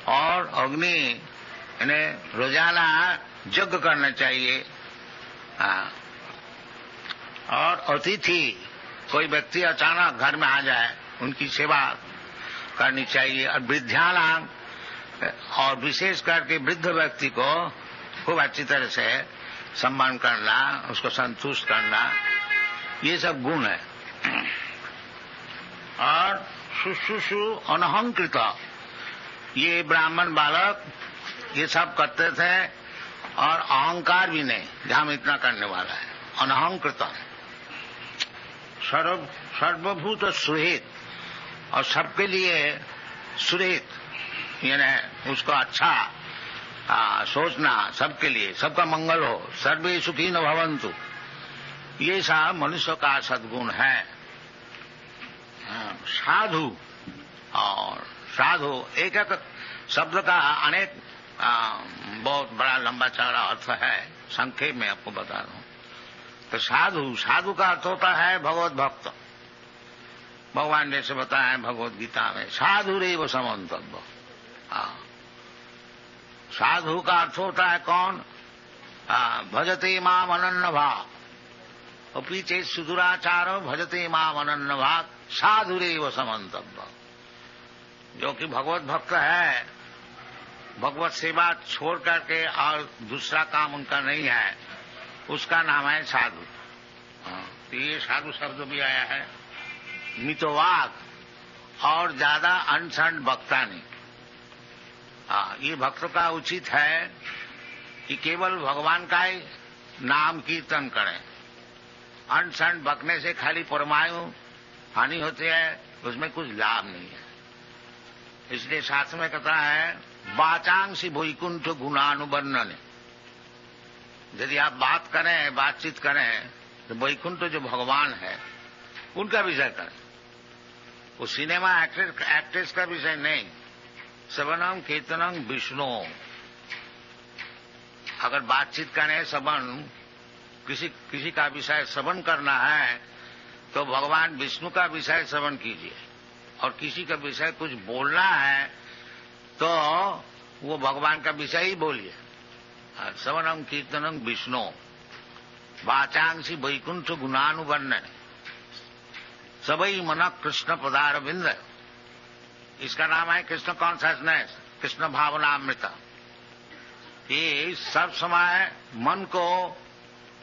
और अग्नि, इन्हें रोजाना यज्ञ करना चाहिए। और अतिथि, कोई व्यक्ति अचानक घर में आ जाए उनकी सेवा करनी चाहिए। और वृद्धानाम, और विशेष करके वृद्ध व्यक्ति को खूब अच्छी तरह से सम्मान करना, उसको संतुष्ट करना, ये सब गुण है। और शुश्रूषु अनहंकृत, ये ब्राह्मण बालक ये सब करते थे, और अहंकार भी नहीं कि हम इतना करने वाला है। अनहंकृत, सर्वभूत सुहित, और सबके लिए सुहित, यानी उसको अच्छा सोचना, सबके लिए सबका मंगल हो। सर्वे सुखी न भवन्तु, ये सब मनुष्य का सद्गुण है। साधु, और साधु एक एक शब्द का अनेक बहुत बड़ा लंबा चौड़ा अर्थ है, संक्षेप में आपको बता रहा हूं। तो साधु, साधु का अर्थ होता है भगवत भक्त। भगवान जैसे बताया भगवत गीता में, साधु रेव समन्तव्य। साधु का अर्थ होता है कौन? भजते माम अनन्य भाव, और पीछे सुदुराचारो भजते माम अनन्य भाव साधुरेव समन्तव्य। जो कि भगवत भक्त है, भगवत सेवा छोड़ करके और दूसरा काम उनका नहीं है, उसका नाम है साधु। तो ये साधु शब्द भी आया है। मितवाक, और ज्यादा अनशन बकता नहीं। ये भक्त का उचित है कि केवल भगवान का ही नाम कीर्तन करें। अनशन बकने से खाली परमायु हानि होती है, उसमें कुछ लाभ नहीं है। इसलिए शास्त्र में कहता है वाचांसी वैकुंठ गुणानुवर्णन। यदि आप बात करें, बातचीत करें, तो वैकुंठ जो भगवान है उनका विषय करें। वो सिनेमा एक्ट्रेस का विषय नहीं। श्रवणम कीर्तनम विष्णु। अगर बातचीत करें, श्रवण, किसी का विषय श्रवण करना है तो भगवान विष्णु का विषय श्रवण कीजिए, और किसी का विषय कुछ बोलना है तो वो भगवान का विषय ही बोलिए। श्रवणम कीर्तनम विष्णु वाचांसी वैकुंठ गुणानुवर्णन सबई मन कृष्ण पदारविंद। इसका नाम है कृष्ण कॉन्शसनेस, कृष्ण भावनामृत। ये सब समय मन को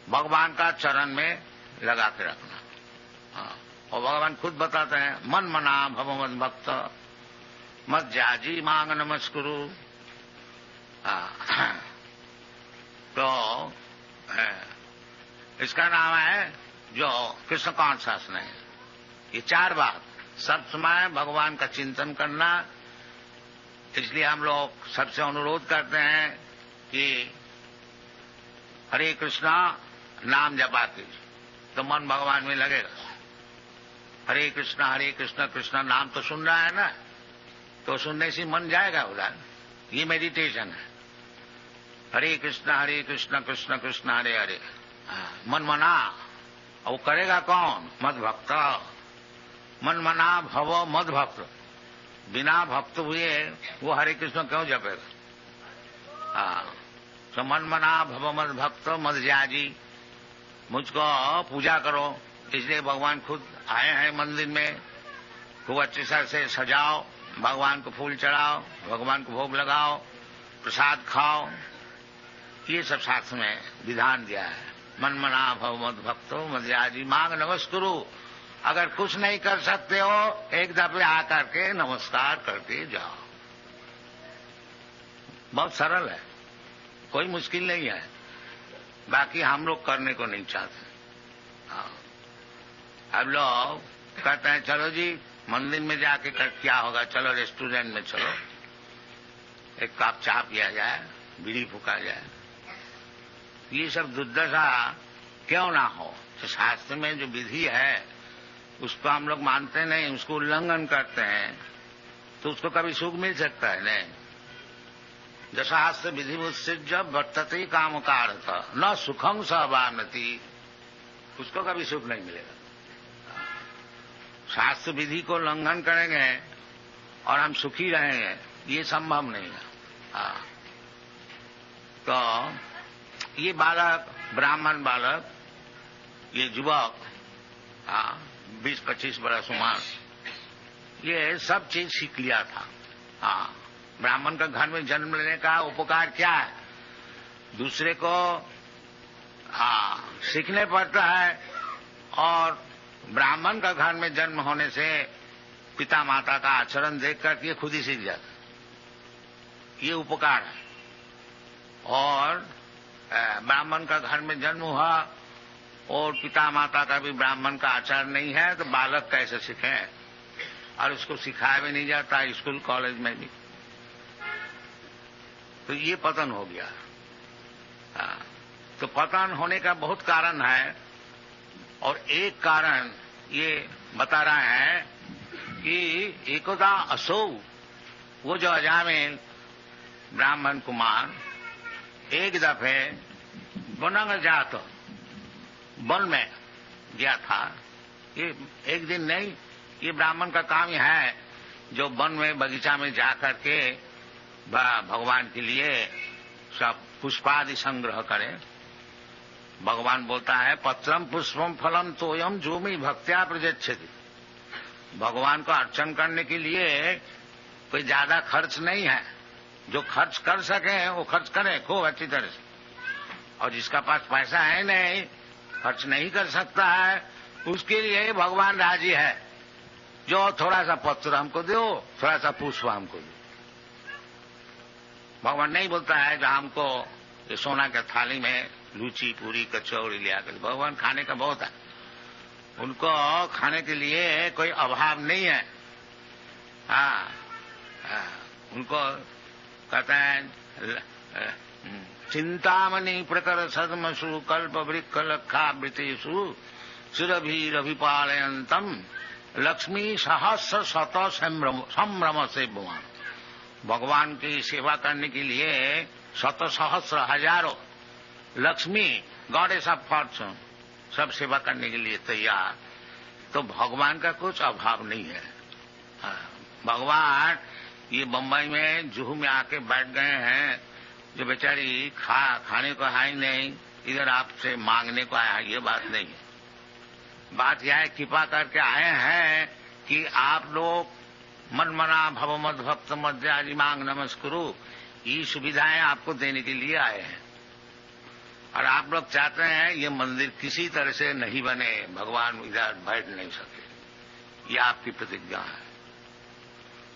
भगवान का चरण में लगा के रखना। और भगवान खुद बताते हैं मन मना भव मद भक्त मत जाजी मांग नमस्कुरु। तो इसका नाम है जो कृष्ण कॉन्शसनेस। ये चार बात, सब समय भगवान का चिंतन करना। इसलिए हम लोग सबसे अनुरोध करते हैं कि हरे कृष्णा नाम जपा कीजिए तो मन भगवान में लगेगा। हरे कृष्णा कृष्णा नाम तो सुन रहा है ना, तो सुनने से मन जाएगा उधर। ये मेडिटेशन है। हरे कृष्णा कृष्ण कृष्ण हरे हरे, मन मना। और वो करेगा कौन? मद भक्त। मन मना भव मद भक्त। बिना भक्त हुए वो हरे कृष्ण क्यों जपेगा? तो मन मना भव मद भक्त मद जाजी, मुझको पूजा करो। इसलिए भगवान खुद आए हैं मंदिर में। खूब अच्छे से सजाओ, भगवान को फूल चढ़ाओ, भगवान को भोग लगाओ, प्रसाद खाओ। ये सब शास्त्र में विधान दिया है। मन मना भव मद भक्तो मद जाजी मांग नमस्कुरु। अगर कुछ नहीं कर सकते हो, एक दफे आकर के नमस्कार करके जाओ। बहुत सरल है, कोई मुश्किल नहीं है। बाकी हम लोग करने को नहीं चाहते। अब लोग कहते हैं चलो जी मंदिर में जाके क्या होगा, चलो रेस्टोरेंट में चलो, एक कप चाय पिया जाए, बीड़ी फूका जाए। ये सब दुर्दशा क्यों ना हो? तो शास्त्र में जो विधि है उसको हम लोग मानते नहीं, उसको उल्लंघन करते हैं, तो उसको कभी सुख मिल सकता है? नहीं। जशास्त्र विधि उत्सृज्य वर्तते काम का अर्थ न सुखम सहवानति। उसको कभी सुख नहीं मिलेगा। शास्त्र विधि को उल्लंघन करेंगे और हम सुखी रहेंगे, ये संभव नहीं है। तो ये बालक, ब्राह्मण बालक, ये युवक 20-25 बरस उम्र, ये सब चीज सीख लिया था। ब्राह्मण का घर में जन्म लेने का उपकार क्या है? दूसरे को सीखने पड़ता है, और ब्राह्मण का घर में जन्म होने से पिता माता का आचरण देख कर ये खुद ही सीख जाता। ये उपकार है। और ब्राह्मण का घर में जन्म हुआ और पिता माता का भी ब्राह्मण का आचार नहीं है, तो बालक कैसे सीखे? और उसको सिखाया भी नहीं जाता स्कूल कॉलेज में भी। तो ये पतन हो गया। तो पतन होने का बहुत कारण है। और एक कारण ये बता रहा है कि एकदा असौ, वो जो अजामिल ब्राह्मण कुमार एक दफे बनंग जात वन में गया था। ये एक दिन नहीं, ये ब्राह्मण का काम ही है जो वन में बगीचा में जा करके भगवान के लिए सब पुष्पादि संग्रह करे। भगवान बोलता है पत्रम पुष्पम फलम तोयम जोमी भक्त्या प्रजच्छति। भगवान को अर्चन करने के लिए कोई ज्यादा खर्च नहीं है, जो खर्च कर सके वो खर्च करे खूब अच्छी तरह से, और जिसका पास पैसा है नहीं, खर्च नहीं कर सकता है, उसके लिए भगवान राजी है। जो थोड़ा सा पत्र हमको दो, थोड़ा सा पुष्प हमको दो। भगवान नहीं बोलता है जो हमको ये सोना के थाली में लूची पूरी कचौड़ी लिया कर। भगवान खाने का बहुत है, उनको खाने के लिए कोई अभाव नहीं है। उनको कहते हैं चिंतामणि प्रकर सदमसु कल्प वृक्ष लक्षा वृतेषु सुरभिरभिपालयन्तम लक्ष्मी सहस्र शत संभ्रम से भगवान। भगवान की सेवा करने के लिए शत सहस्र हजारों लक्ष्मी गॉडेस ऑफ फॉर्चून सब सेवा करने के लिए तैयार। तो भगवान का कुछ अभाव नहीं है। भगवान ये बम्बई में जुहू में आके बैठ गए हैं, जो बेचारी खाने को है ही नहीं, इधर आपसे मांगने को आया, ये बात नहीं है। बात यह है कृपा करके आए हैं कि आप लोग मन मना भव मद भक्त मध्यादि मांग नमस्कुरु, ये सुविधाएं आपको देने के लिए आए हैं। और आप लोग चाहते हैं ये मंदिर किसी तरह से नहीं बने, भगवान इधर बैठ नहीं सके, ये आपकी प्रतिज्ञा है।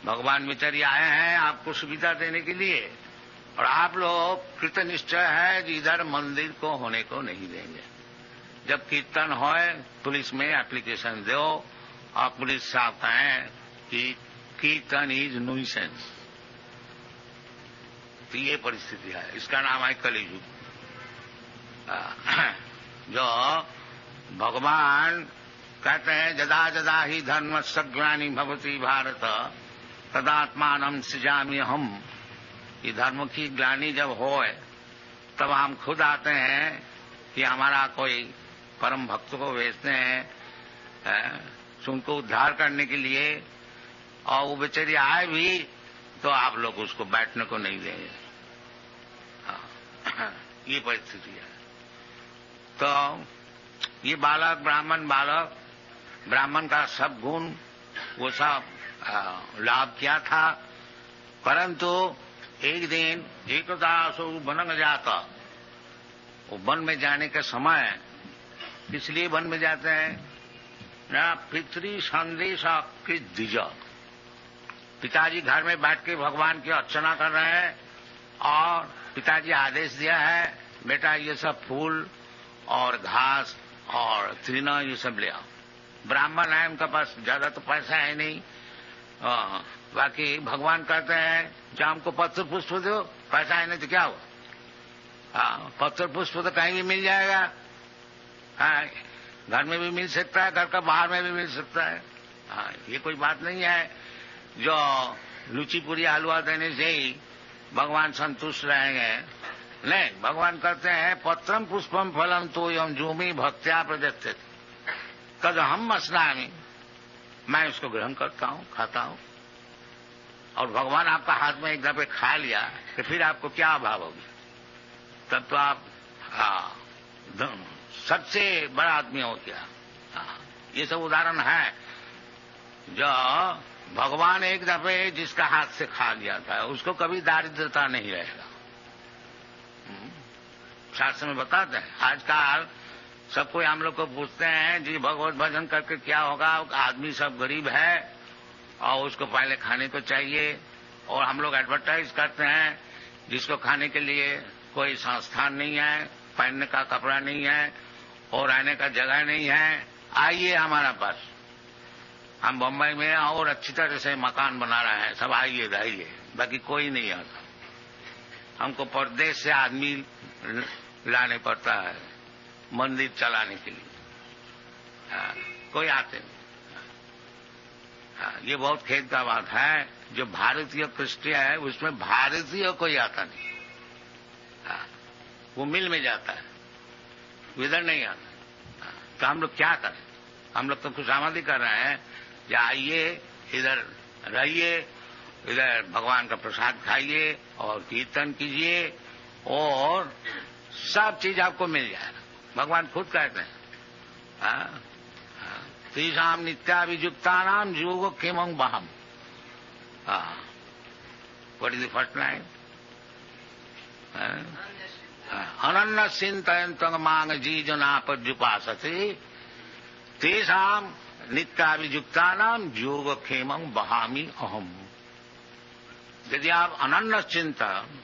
भगवान बेचारी आए हैं आपको सुविधा देने के लिए, और आप लोग कृतनिश्चय है कि इधर मंदिर को होने को नहीं देंगे। जब कीर्तन होए पुलिस में एप्लीकेशन दो, और पुलिस साहब कहें कि कीर्तन इज न्यूसेंस, तो ये परिस्थिति है। इसका नाम है कलियुग। जो भगवान कहते हैं जदा जदा ही धर्म सग्लानि भवति भारत तदात्मानं सृजामि हम। ये धर्म की ग्लानि जब होए तब हम खुद आते हैं कि हमारा कोई परम भक्त को भेजते हैं उनको उद्धार करने के लिए, और वो बेचारी आए भी तो आप लोग उसको बैठने को नहीं देंगे। ये परिस्थिति है। तो ये बालक ब्राह्मण का सब गुण वो सब लाभ किया था, परंतु एक दिन एकदा सो बनंग जाता, वो वन में जाने के समय इसलिए वन में जाते हैं ना, पितृ संदेश के द्विज। पिताजी घर में बैठ के भगवान की अर्चना कर रहे हैं, और पिताजी आदेश दिया है बेटा ये सब फूल और घास और तृण ये सब ले आओ। ब्राह्मण है, उनका पास ज्यादा तो पैसा है नहीं, बाकी भगवान कहते हैं जो हमको पत्र पुष्प दो, पैसा है नहीं तो क्या हुआ, पत्र पुष्प तो कहीं भी मिल जाएगा। घर में भी मिल सकता है, घर का बाहर में भी मिल सकता है। ये कोई बात नहीं है जो लूची पूरी हलवा देने से ही भगवान संतुष्ट रहेंगे। नहीं, भगवान कहते हैं पत्रम पुष्पम फलम तोयम जूमी भक्त्या प्रदत्त तद हम अस्नामि, मैं उसको ग्रहण करता हूँ, खाता हूँ। और भगवान आपका हाथ में एक दफे खा लिया तो फिर आपको क्या अभाव होगी, तब तो आप सबसे बड़ा आदमी हो गया। ये सब उदाहरण है जो भगवान एक दफे जिसका हाथ से खा लिया था उसको कभी दारिद्रता नहीं रहेगा। शास्त्र में बताते हैं। आजकल सब कोई हम लोग को पूछते हैं जी भगवत भजन करके क्या होगा, आदमी सब गरीब है और उसको पहले खाने को चाहिए, और हम लोग एडवर्टाइज करते हैं जिसको खाने के लिए कोई संस्थान नहीं है, पहनने का कपड़ा नहीं है और रहने का जगह नहीं है, आइए हमारा पास, हम बम्बई में और अच्छी तरह से मकान बना रहे हैं, सब आइए रहिए। बाकी कोई नहीं आता। हमको परदेश से आदमी लाने पड़ता है मंदिर चलाने के लिए। कोई आते नहीं। ये बहुत खेद का बात है, जो भारतीय क्रिश्चियन है उसमें भारतीय कोई आता नहीं। वो मिल में जाता है, इधर नहीं आता। तो हम लोग क्या करें? हम लोग तो खुशामदी कर रहे हैं कि आइए इधर रहिए, इधर भगवान का प्रसाद खाइए और कीर्तन कीजिए और सब चीज आपको मिल जाएगा। भगवान खुद कहते हैं तेषाम नित्याभियुक्तानाम योगो क्षेमं वहम। What is the first line? अनन्य चिंतयन्तं मां जी जनापद्युपासते तेषाम नित्याभियुक्तानाम योगो क्षेमं वहामि अहम। यदि आप अनन्य चिंतन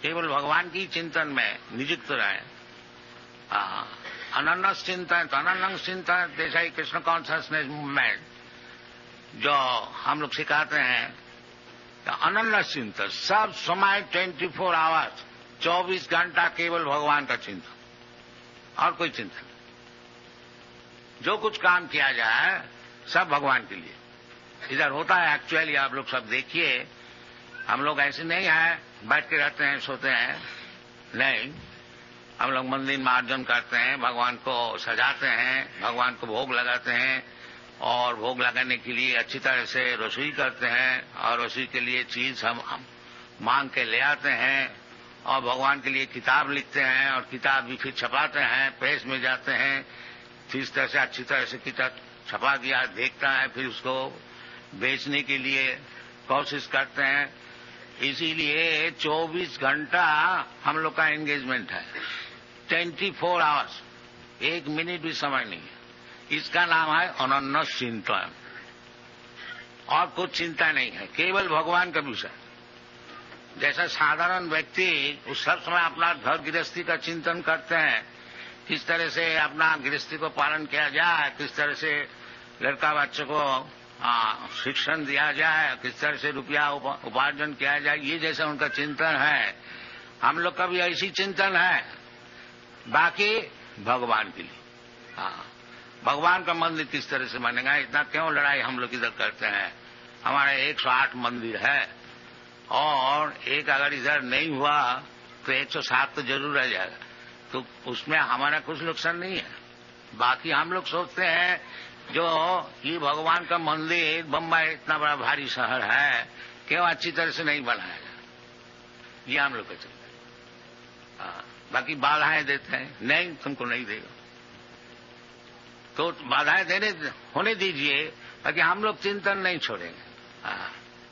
केवल भगवान की चिंतन में नियुक्त रहे, अनन्य चिंतन तो अनन्य चिंतन जैसा ही कृष्ण कॉन्शियसनेस मूवमेंट जो हम लोग सिखाते हैं, तो अनन्य चिंतन सब समय 24 आवर्स 24 घंटा केवल भगवान का चिंतन और कोई चिंतन नहीं। जो कुछ काम किया जाए सब भगवान के लिए। इधर होता है एक्चुअली, आप लोग सब देखिए, हम लोग ऐसे नहीं है बैठ के रहते हैं सोते हैं, नहीं, हम लोग मंदिर मार्जन करते हैं, भगवान को सजाते हैं, भगवान को भोग लगाते हैं और भोग लगाने के लिए अच्छी तरह से रसोई करते हैं और रसोई के लिए चीज हम मांग के ले आते हैं और भगवान के लिए किताब लिखते हैं और किताब भी फिर छपाते हैं, प्रेस में जाते हैं, फिर इस तरह से अच्छी तरह से किताब छपा दिया, देखता है, फिर उसको बेचने के लिए कोशिश करते हैं। इसीलिए 24 घंटा हम लोग का एंगेजमेंट है, 24 आवर्स, एक मिनट भी समय नहीं है। इसका नाम है अनन्य चिंतन और कुछ चिंता नहीं है, केवल भगवान का विषय। जैसा साधारण व्यक्ति उस सब समय अपना घर गृहस्थी का चिंतन करते हैं, किस तरह से अपना गृहस्थी को पालन किया जाए, किस तरह से लड़का बच्चों को शिक्षण दिया जाए, किस तरह से रुपया उपार्जन किया जाए, ये जैसा उनका चिंतन है, हम लोग का भी ऐसी चिंतन है। बाकी भगवान के लिए, भगवान का मंदिर किस तरह से बनेगा, इतना क्यों लड़ाई हम लोग इधर करते हैं। हमारे 108 मंदिर है और एक अगर इधर नहीं हुआ तो 107 तो जरूर रह जाएगा, तो उसमें हमारा कुछ नुकसान नहीं है। बाकी हम लोग सोचते हैं जो ये भगवान का मंदिर, बम्बई इतना बड़ा भारी शहर है, क्यों अच्छी तरह से नहीं बनाया जाए, ये हम लोग का चिंता। बाकी बाधाएं देते हैं, नहीं तुमको नहीं देगा, तो बाधाएं देने होने दीजिए, ताकि हम लोग चिंतन नहीं छोड़ेंगे।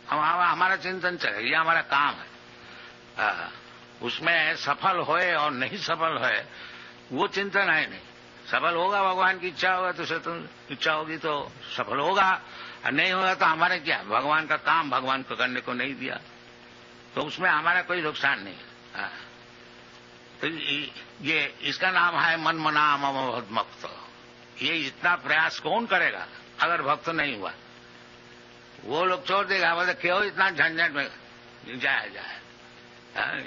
हमारा चिंतन चले, ये हमारा काम है। उसमें सफल होए और नहीं सफल होए वो चिंतन है नहीं। सफल होगा, भगवान की इच्छा होगा तो तुम इच्छा होगी तो सफल होगा, और नहीं होगा तो हमारे क्या, भगवान का काम भगवान को करने को नहीं दिया, तो उसमें हमारा कोई नुकसान नहीं है। तो ये इसका नाम है मन मना मम भक्त। ये इतना प्रयास कौन करेगा अगर भक्त नहीं हुआ? वो लोग छोड़ देगा, मतलब क्यों इतना झंझट में जाए।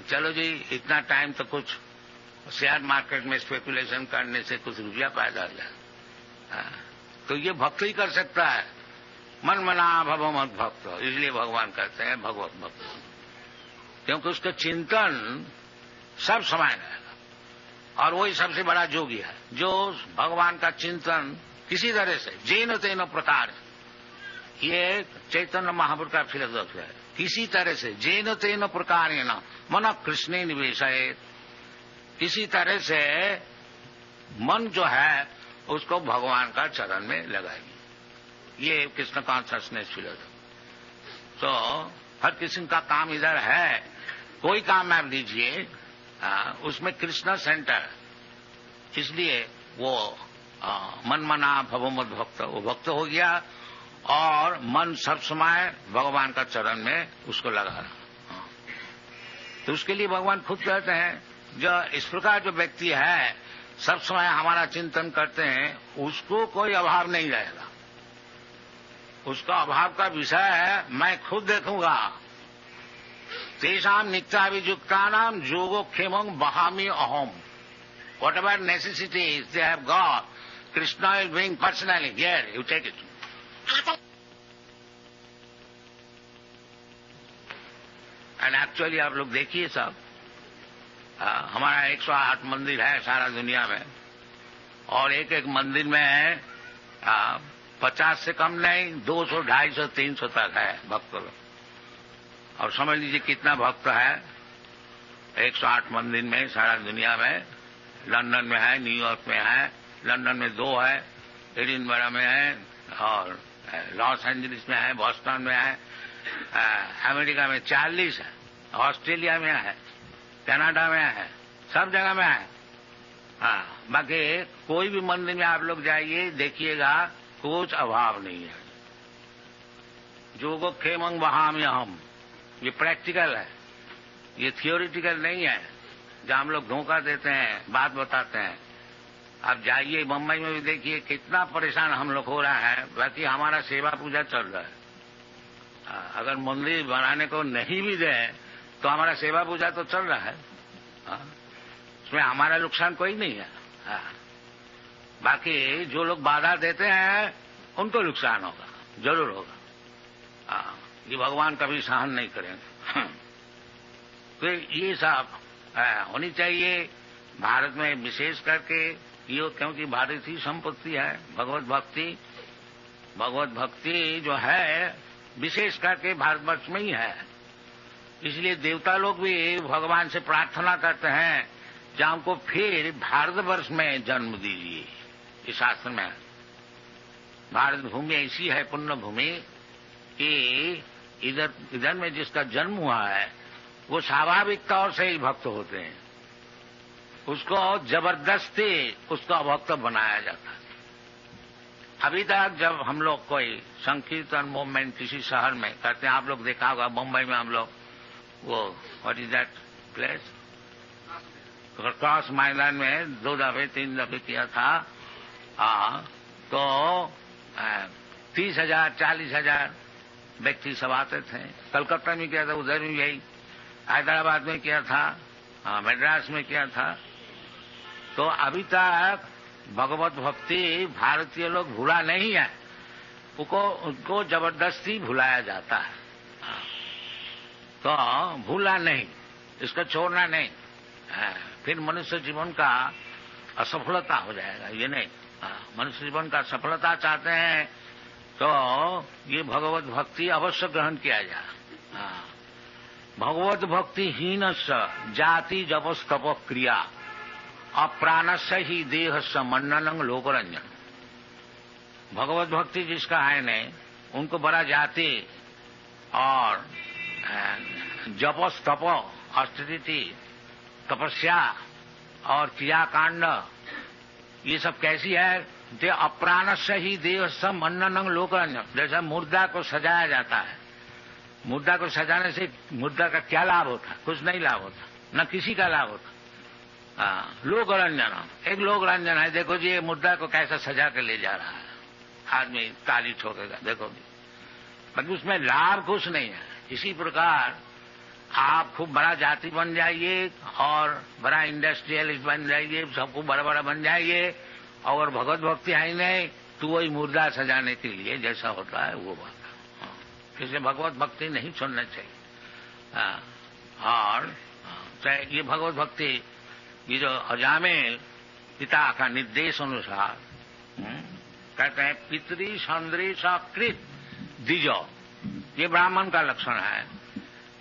चलो जी, इतना टाइम तो कुछ शेयर मार्केट में स्पेकुलेशन करने से कुछ रुपया पैदा हो जाए, तो ये भक्त ही कर सकता है। मन मना भव मत भक्त, इसलिए भगवान कहते हैं भगवत भक्त, क्योंकि उसका चिंतन सब समय रहेगा और वही सबसे बड़ा योगी है जो भगवान का चिंतन किसी तरह से जेन तेन प्रकार, ये चैतन्य महापुरुष का फिलोसॉफी है, किसी तरह से जेन तेन प्रकार न मन कृष्ण निवेश है, किसी तरह से मन जो है उसको भगवान का चरण में लगाएगी। ये कृष्ण कॉन्शियसनेस फिलोसॉफी। तो हर किसी का काम इधर है, कोई काम आप लीजिए उसमें कृष्ण सेंटर, इसलिए वो मन मना भवमत भक्त, वो भक्त हो गया और मन सब समय भगवान का चरण में उसको लगा रहा। तो उसके लिए भगवान खुद कहते हैं जो इस प्रकार जो व्यक्ति है सब समय हमारा चिंतन करते हैं, उसको कोई अभाव नहीं रहेगा। उसका अभाव का विषय है मैं खुद देखूंगा। तेषाम नित्याभियुक्तानाम योगो क्षेमं वहामि अहम। Whatever necessities they have got, Krishna will bring personally. Here, you take it. And actually आप लोग देखिए सब, हमारा 108 मंदिर है सारा दुनिया में, और एक एक मंदिर में है 50 से कम नहीं, 200, 250, 300 तक है भक्त लोग। और समझ लीजिए कितना भक्त है 108 मंदिर में सारा दुनिया में। लंदन में है, न्यूयॉर्क में है, लंदन में 2 है, एडिनबरा में है, और लॉस एंजलिस में है, बॉस्टन में है, अमेरिका में 40 है, ऑस्ट्रेलिया में है, कनाडा में है, सब जगह में है। बाकी कोई भी मंदिर में आप लोग जाइए, देखिएगा कुछ अभाव नहीं है। जोगो खेमंग वहाम हम, ये प्रैक्टिकल है, ये थियोरिटिकल नहीं है जहां हम लोग धोखा देते हैं, बात बताते हैं। आप जाइए मुंबई में भी देखिए कितना परेशान हम लोग हो रहा है, बाकी हमारा सेवा पूजा चल रहा है। अगर मंदिर बनाने को नहीं भी दे तो हमारा सेवा पूजा तो चल रहा है, उसमें हमारा नुकसान कोई नहीं है। बाकी जो लोग बाधा देते हैं उनको नुकसान होगा, जरूर होगा। ये भगवान कभी सहन नहीं करेंगे। तो ये सब होनी चाहिए भारत में, विशेष करके ये, क्योंकि भारतीय संपत्ति है भगवत भक्ति। भगवत भक्ति जो है विशेष करके भारतवर्ष में ही है। इसलिए देवता लोग भी भगवान से प्रार्थना करते हैं कि हमको फिर भारतवर्ष में जन्म दीजिए। इस शास्त्र में भारत भूमि ऐसी है पुण्य भूमि कि इधर में जिसका जन्म हुआ है वो स्वाभाविक तौर से ही भक्त होते हैं, उसको जबरदस्ती उसको अभक्त बनाया जाता है। अभी तक जब हम लोग कोई संकीर्तन मूवमेंट किसी शहर में करते हैं, आप लोग देखा होगा मुंबई में हम लोग वो what is that place, cross मैदान में 2 दफे 3 दफे किया था। तो 30,000 40,000 व्यक्ति सब आते थे। कलकत्ता में किया था, उधर भी यही, हैदराबाद में किया था, मद्रास में किया था। तो अभी तक भगवत भक्ति भारतीय लोग भूला नहीं है, उनको जबरदस्ती भुलाया जाता है। तो भूला नहीं, इसको छोड़ना नहीं, फिर मनुष्य जीवन का असफलता हो जाएगा। ये नहीं, मनुष्य जीवन का सफलता चाहते हैं तो ये भगवत भक्ति अवश्य ग्रहण किया जाए। भगवत भक्ति हीन जाति जपस तप क्रिया अप्राणस्य ही देह स मन्ननं लोकरंजन। भगवत भक्ति जिसका है नहीं, उनको बड़ा जाति और जपस तप ऑस्टेरिटी तपस्या और क्रियाकांड, ये सब कैसी है? दे अप्राणस्य ही देह स मन्ननं लोकरंजन। जैसा मुर्दा को सजाया जाता है, मुर्दा को सजाने से मुर्दा का क्या लाभ होता? कुछ नहीं लाभ होता, न किसी का लाभ होता। लोक रंजन, एक लोक रंजन है। देखो जी ये मुर्दा को कैसा सजा के ले जा रहा है, आदमी ताली ठोकेगा, देखो जी, बाकी उसमें लाभ कुछ नहीं है। इसी प्रकार आप खूब बड़ा जाति बन जाइए और बड़ा इंडस्ट्रियलिस्ट बन जाइए, सबको बड़ा बड़ा बन जाइए, और भगवत भक्ति है ही नहीं तो वही मुर्दा सजाने के लिए जैसा होता है वो बात। इसलिए भगवत भक्ति नहीं छोड़ना चाहिए। और ये भगवत भक्ति, ये जो अजामिल पिता का निर्देश अनुसार कहते हैं पितरी संदृश कृत दिजो, ये ब्राह्मण का लक्षण है।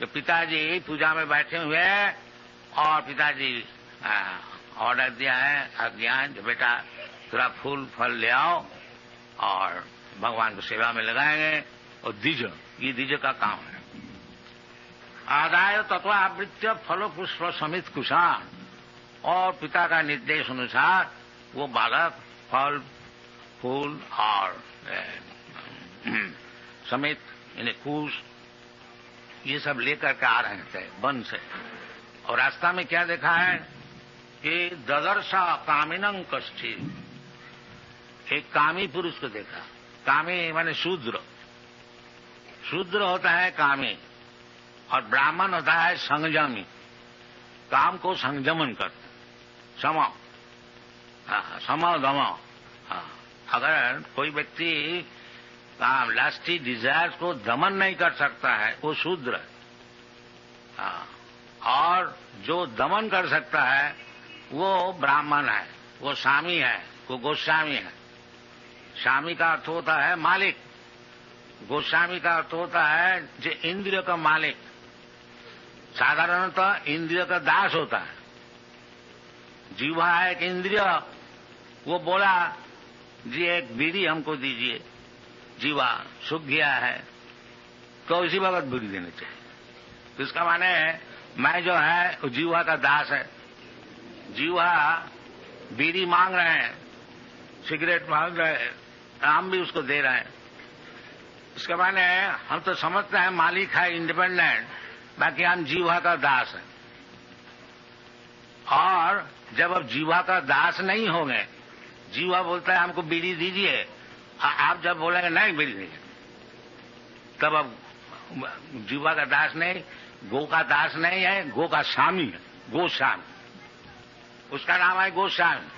जो पिताजी पूजा में बैठे हुए हैं और पिताजी ऑर्डर दिया है, आज्ञा, जो बेटा थोड़ा फूल फल ले आओ और भगवान को सेवा में लगाएंगे, और द्विज, ये द्विज का काम है। आदाय तत्वावृत्य फलो पुष्प समित कुशान, और पिता का निर्देश अनुसार वो बालक फल फूल और समित यानी कुश ये सब लेकर के आ रहे थे वन से। और रास्ता में क्या देखा है कि ददर्शा कामिनं कश्चित्, एक कामी पुरुष को देखा। कामी माने शूद्र, शूद्र होता है कामी, और ब्राह्मण होता है संयमी, काम को संयमन करते, सम दम, हाँ, अगर कोई व्यक्ति लास्टी डिजायर्स को दमन नहीं कर सकता है वो शूद्र है। हाँ, और जो दमन कर सकता है वो ब्राह्मण है, वो स्वामी है, वो गोस्वामी है। स्वामी का अर्थ होता है मालिक, गोस्वामी का अर्थ होता है जो इंद्रिय का मालिक। साधारणतः इंद्रिय का दास होता है। जीवा है एक इंद्रिय, वो बोला जी एक बीड़ी हमको दीजिए, जीवा सूख गया है तो इसी वक्त बीड़ी देनी चाहिए। तो इसका माने मैं जो है जीवा का दास है। जीवा बीड़ी मांग रहे हैं, सिगरेट मांग रहे हैं, हम भी उसको दे रहे हैं। इसके माने हम तो समझते हैं मालिक है इंडिपेंडेंट, बाकी हम जीवा का दास है। और जब अब जीवा का दास नहीं होंगे, जीवा बोलता है हमको बीड़ी दीजिए, आप जब बोलेंगे नहीं बीड़ी नहीं, तब अब जीवा का दास नहीं, गो का दास नहीं है, गो का स्वामी है, गोस्वामी, उसका नाम है गोस्वामी।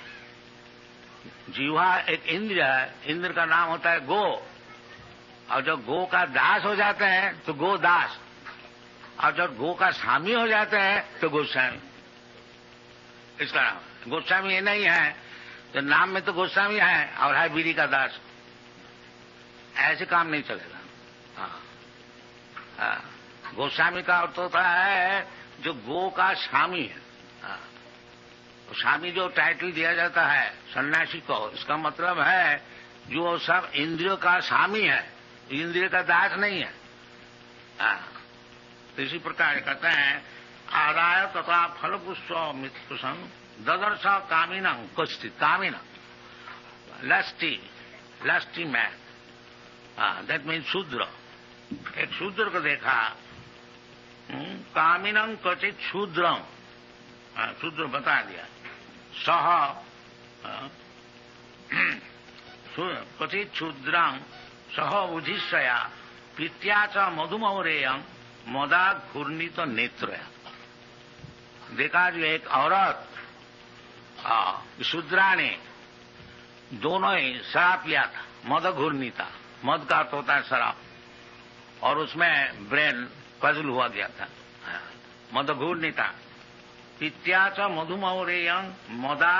जीवा एक इंद्र है, इंद्र का नाम होता है गो, और जब गो का दास हो जाते हैं तो गो दास, और जब गो का स्वामी हो जाते हैं तो गोस्वामी, इसका नाम। गोस्वामी ये नहीं है तो नाम में तो गोस्वामी है और है बीड़ी का दास, ऐसे काम नहीं चलेगा। हाँ, गोस्वामी का अर्थ होता है जो गो का स्वामी है। स्वामी जो टाइटल दिया जाता है सन्यासी को, इसका मतलब है जो सब इंद्रियों का स्वामी है, इंद्रिय का दास नहीं है। तो इसी प्रकार कहते हैं आदाय तथा फल पुष्प मित्रसंग ददर्श कामिना कुष्ठित, कामिना लस्टी मैन, दैट मीन्स शूद्र। एक शूद्र को देखा, कामिनम क्वचित शूद्रम, शूद्र बता दिया, सह क्वचित शूद्रम सह उजिष्या प्रीत्या च मधुमौरेयम मदा घूर्णित नेत्र। देखा जो एक औरत शूद्रा ने दोनों ही शराब पिया था, मद घूर्णिता, मद का अर्थ होता है शराब, और उसमें ब्रेन पजल हुआ गया था, मद घूर्णिता। पित्याच मधुमौरेयं मदा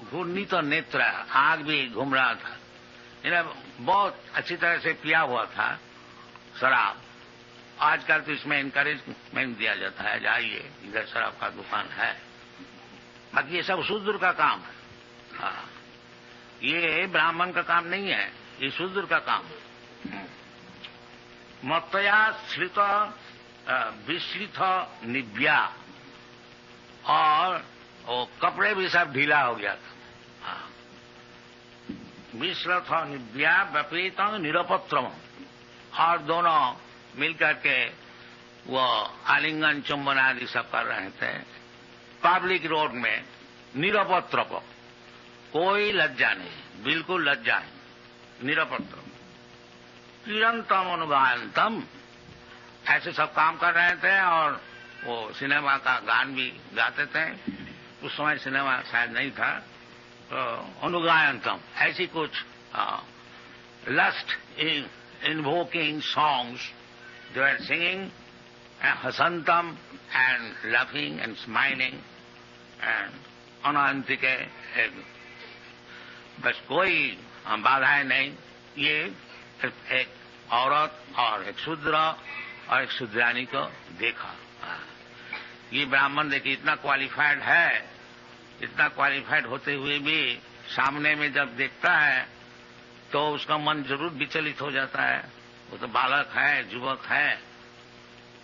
घूर्णित नेत्र, आग भी घूम रहा था, इन्हें बहुत अच्छी तरह से पिया हुआ था शराब। आजकल तो इसमें इनकरेजमेंट दिया जाता है, जाइए इधर शराब का दुकान है, बाकी ये सब शूद्र का काम है। हाँ, ये ब्राह्मण का काम नहीं है, ये शूद्र का काम है। मत्तया श्रित विश्रित निव्या, और वो कपड़े भी सब ढीला हो गया था। हाँ, विश्रित निव्या व्यपीत निरपत्रम, और दोनों मिलकर के वो आलिंगन चुंबन आदि सब कर रहे थे पब्लिक रोड में, निरपत्र, कोई लज्जा नहीं, बिल्कुल लज्जा नहीं, निरपत्र। किरंतम अनुगायंतम, ऐसे सब काम कर रहे थे, और वो सिनेमा का गान भी गाते थे। उस समय सिनेमा शायद नहीं था, तो अनुगायंतम ऐसी कुछ lust invoking songs they were singing, hasantam and laughing and smiling and अनांतिके, बस कोई बाधाएं नहीं। ये एक औरत और एक शूद्र और एक शूद्रानी को देखा। ये ब्राह्मण देखिए इतना क्वालिफाइड है, इतना क्वालिफाइड होते हुए भी सामने में जब देखता है तो उसका मन जरूर विचलित हो जाता है। वो तो बालक है, युवक है,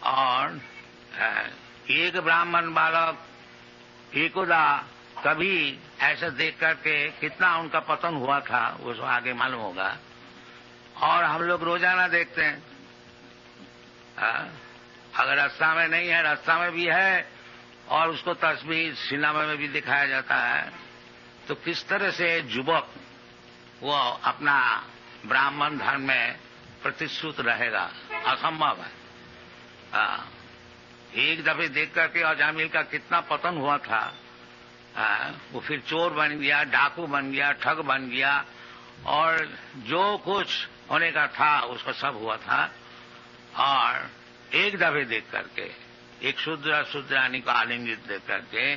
और एक ब्राह्मण बालक एकोदा कभी ऐसा देख करके कितना उनका पतन हुआ था वो आगे मालूम होगा। और हम लोग रोजाना देखते हैं, अगर रास्ता में नहीं है, रास्ता में भी है, और उसको तस्वीर सिनेमा में भी दिखाया जाता है, तो किस तरह से युवक वो अपना ब्राह्मण धर्म में प्रतिश्रुत रहेगा, असंभव है। एक दफे देख करके अजामिल का कितना पतन हुआ था। वो फिर चोर बन गया, डाकू बन गया, ठग बन गया, और जो कुछ होने का था उसका सब हुआ था। और एक दफे देख करके, एक शूद्रानी को आलिंगित देख करके,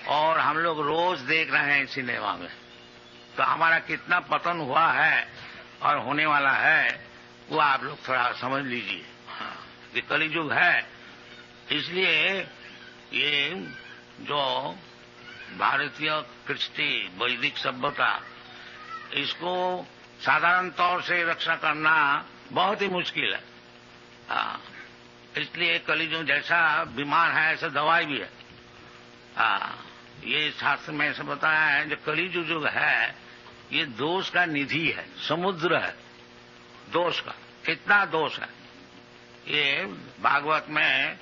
और हम लोग रोज देख रहे हैं सिनेमा में, तो हमारा कितना पतन हुआ है और होने वाला है वो आप लोग थोड़ा समझ लीजिए। ये कलियुग है, इसलिए ये जो भारतीय कृष्टि वैदिक सभ्यता, इसको साधारण तौर से रक्षा करना बहुत ही मुश्किल है। इसलिए कलियुग जैसा बीमार है ऐसा दवाई भी है। ये शास्त्र में ऐसा बताया है, जो कलियुग जो है ये दोष का निधि है, समुद्र है दोष का। कितना दोष है ये भागवत में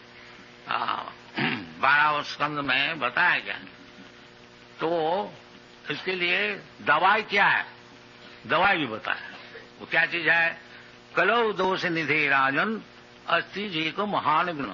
12वें स्कंद में बताया गया। तो इसके लिए दवाई क्या है, दवाई भी बताया। वो क्या चीज है? कलौ दोष निधि राजन अस्ति जी को महान गुण।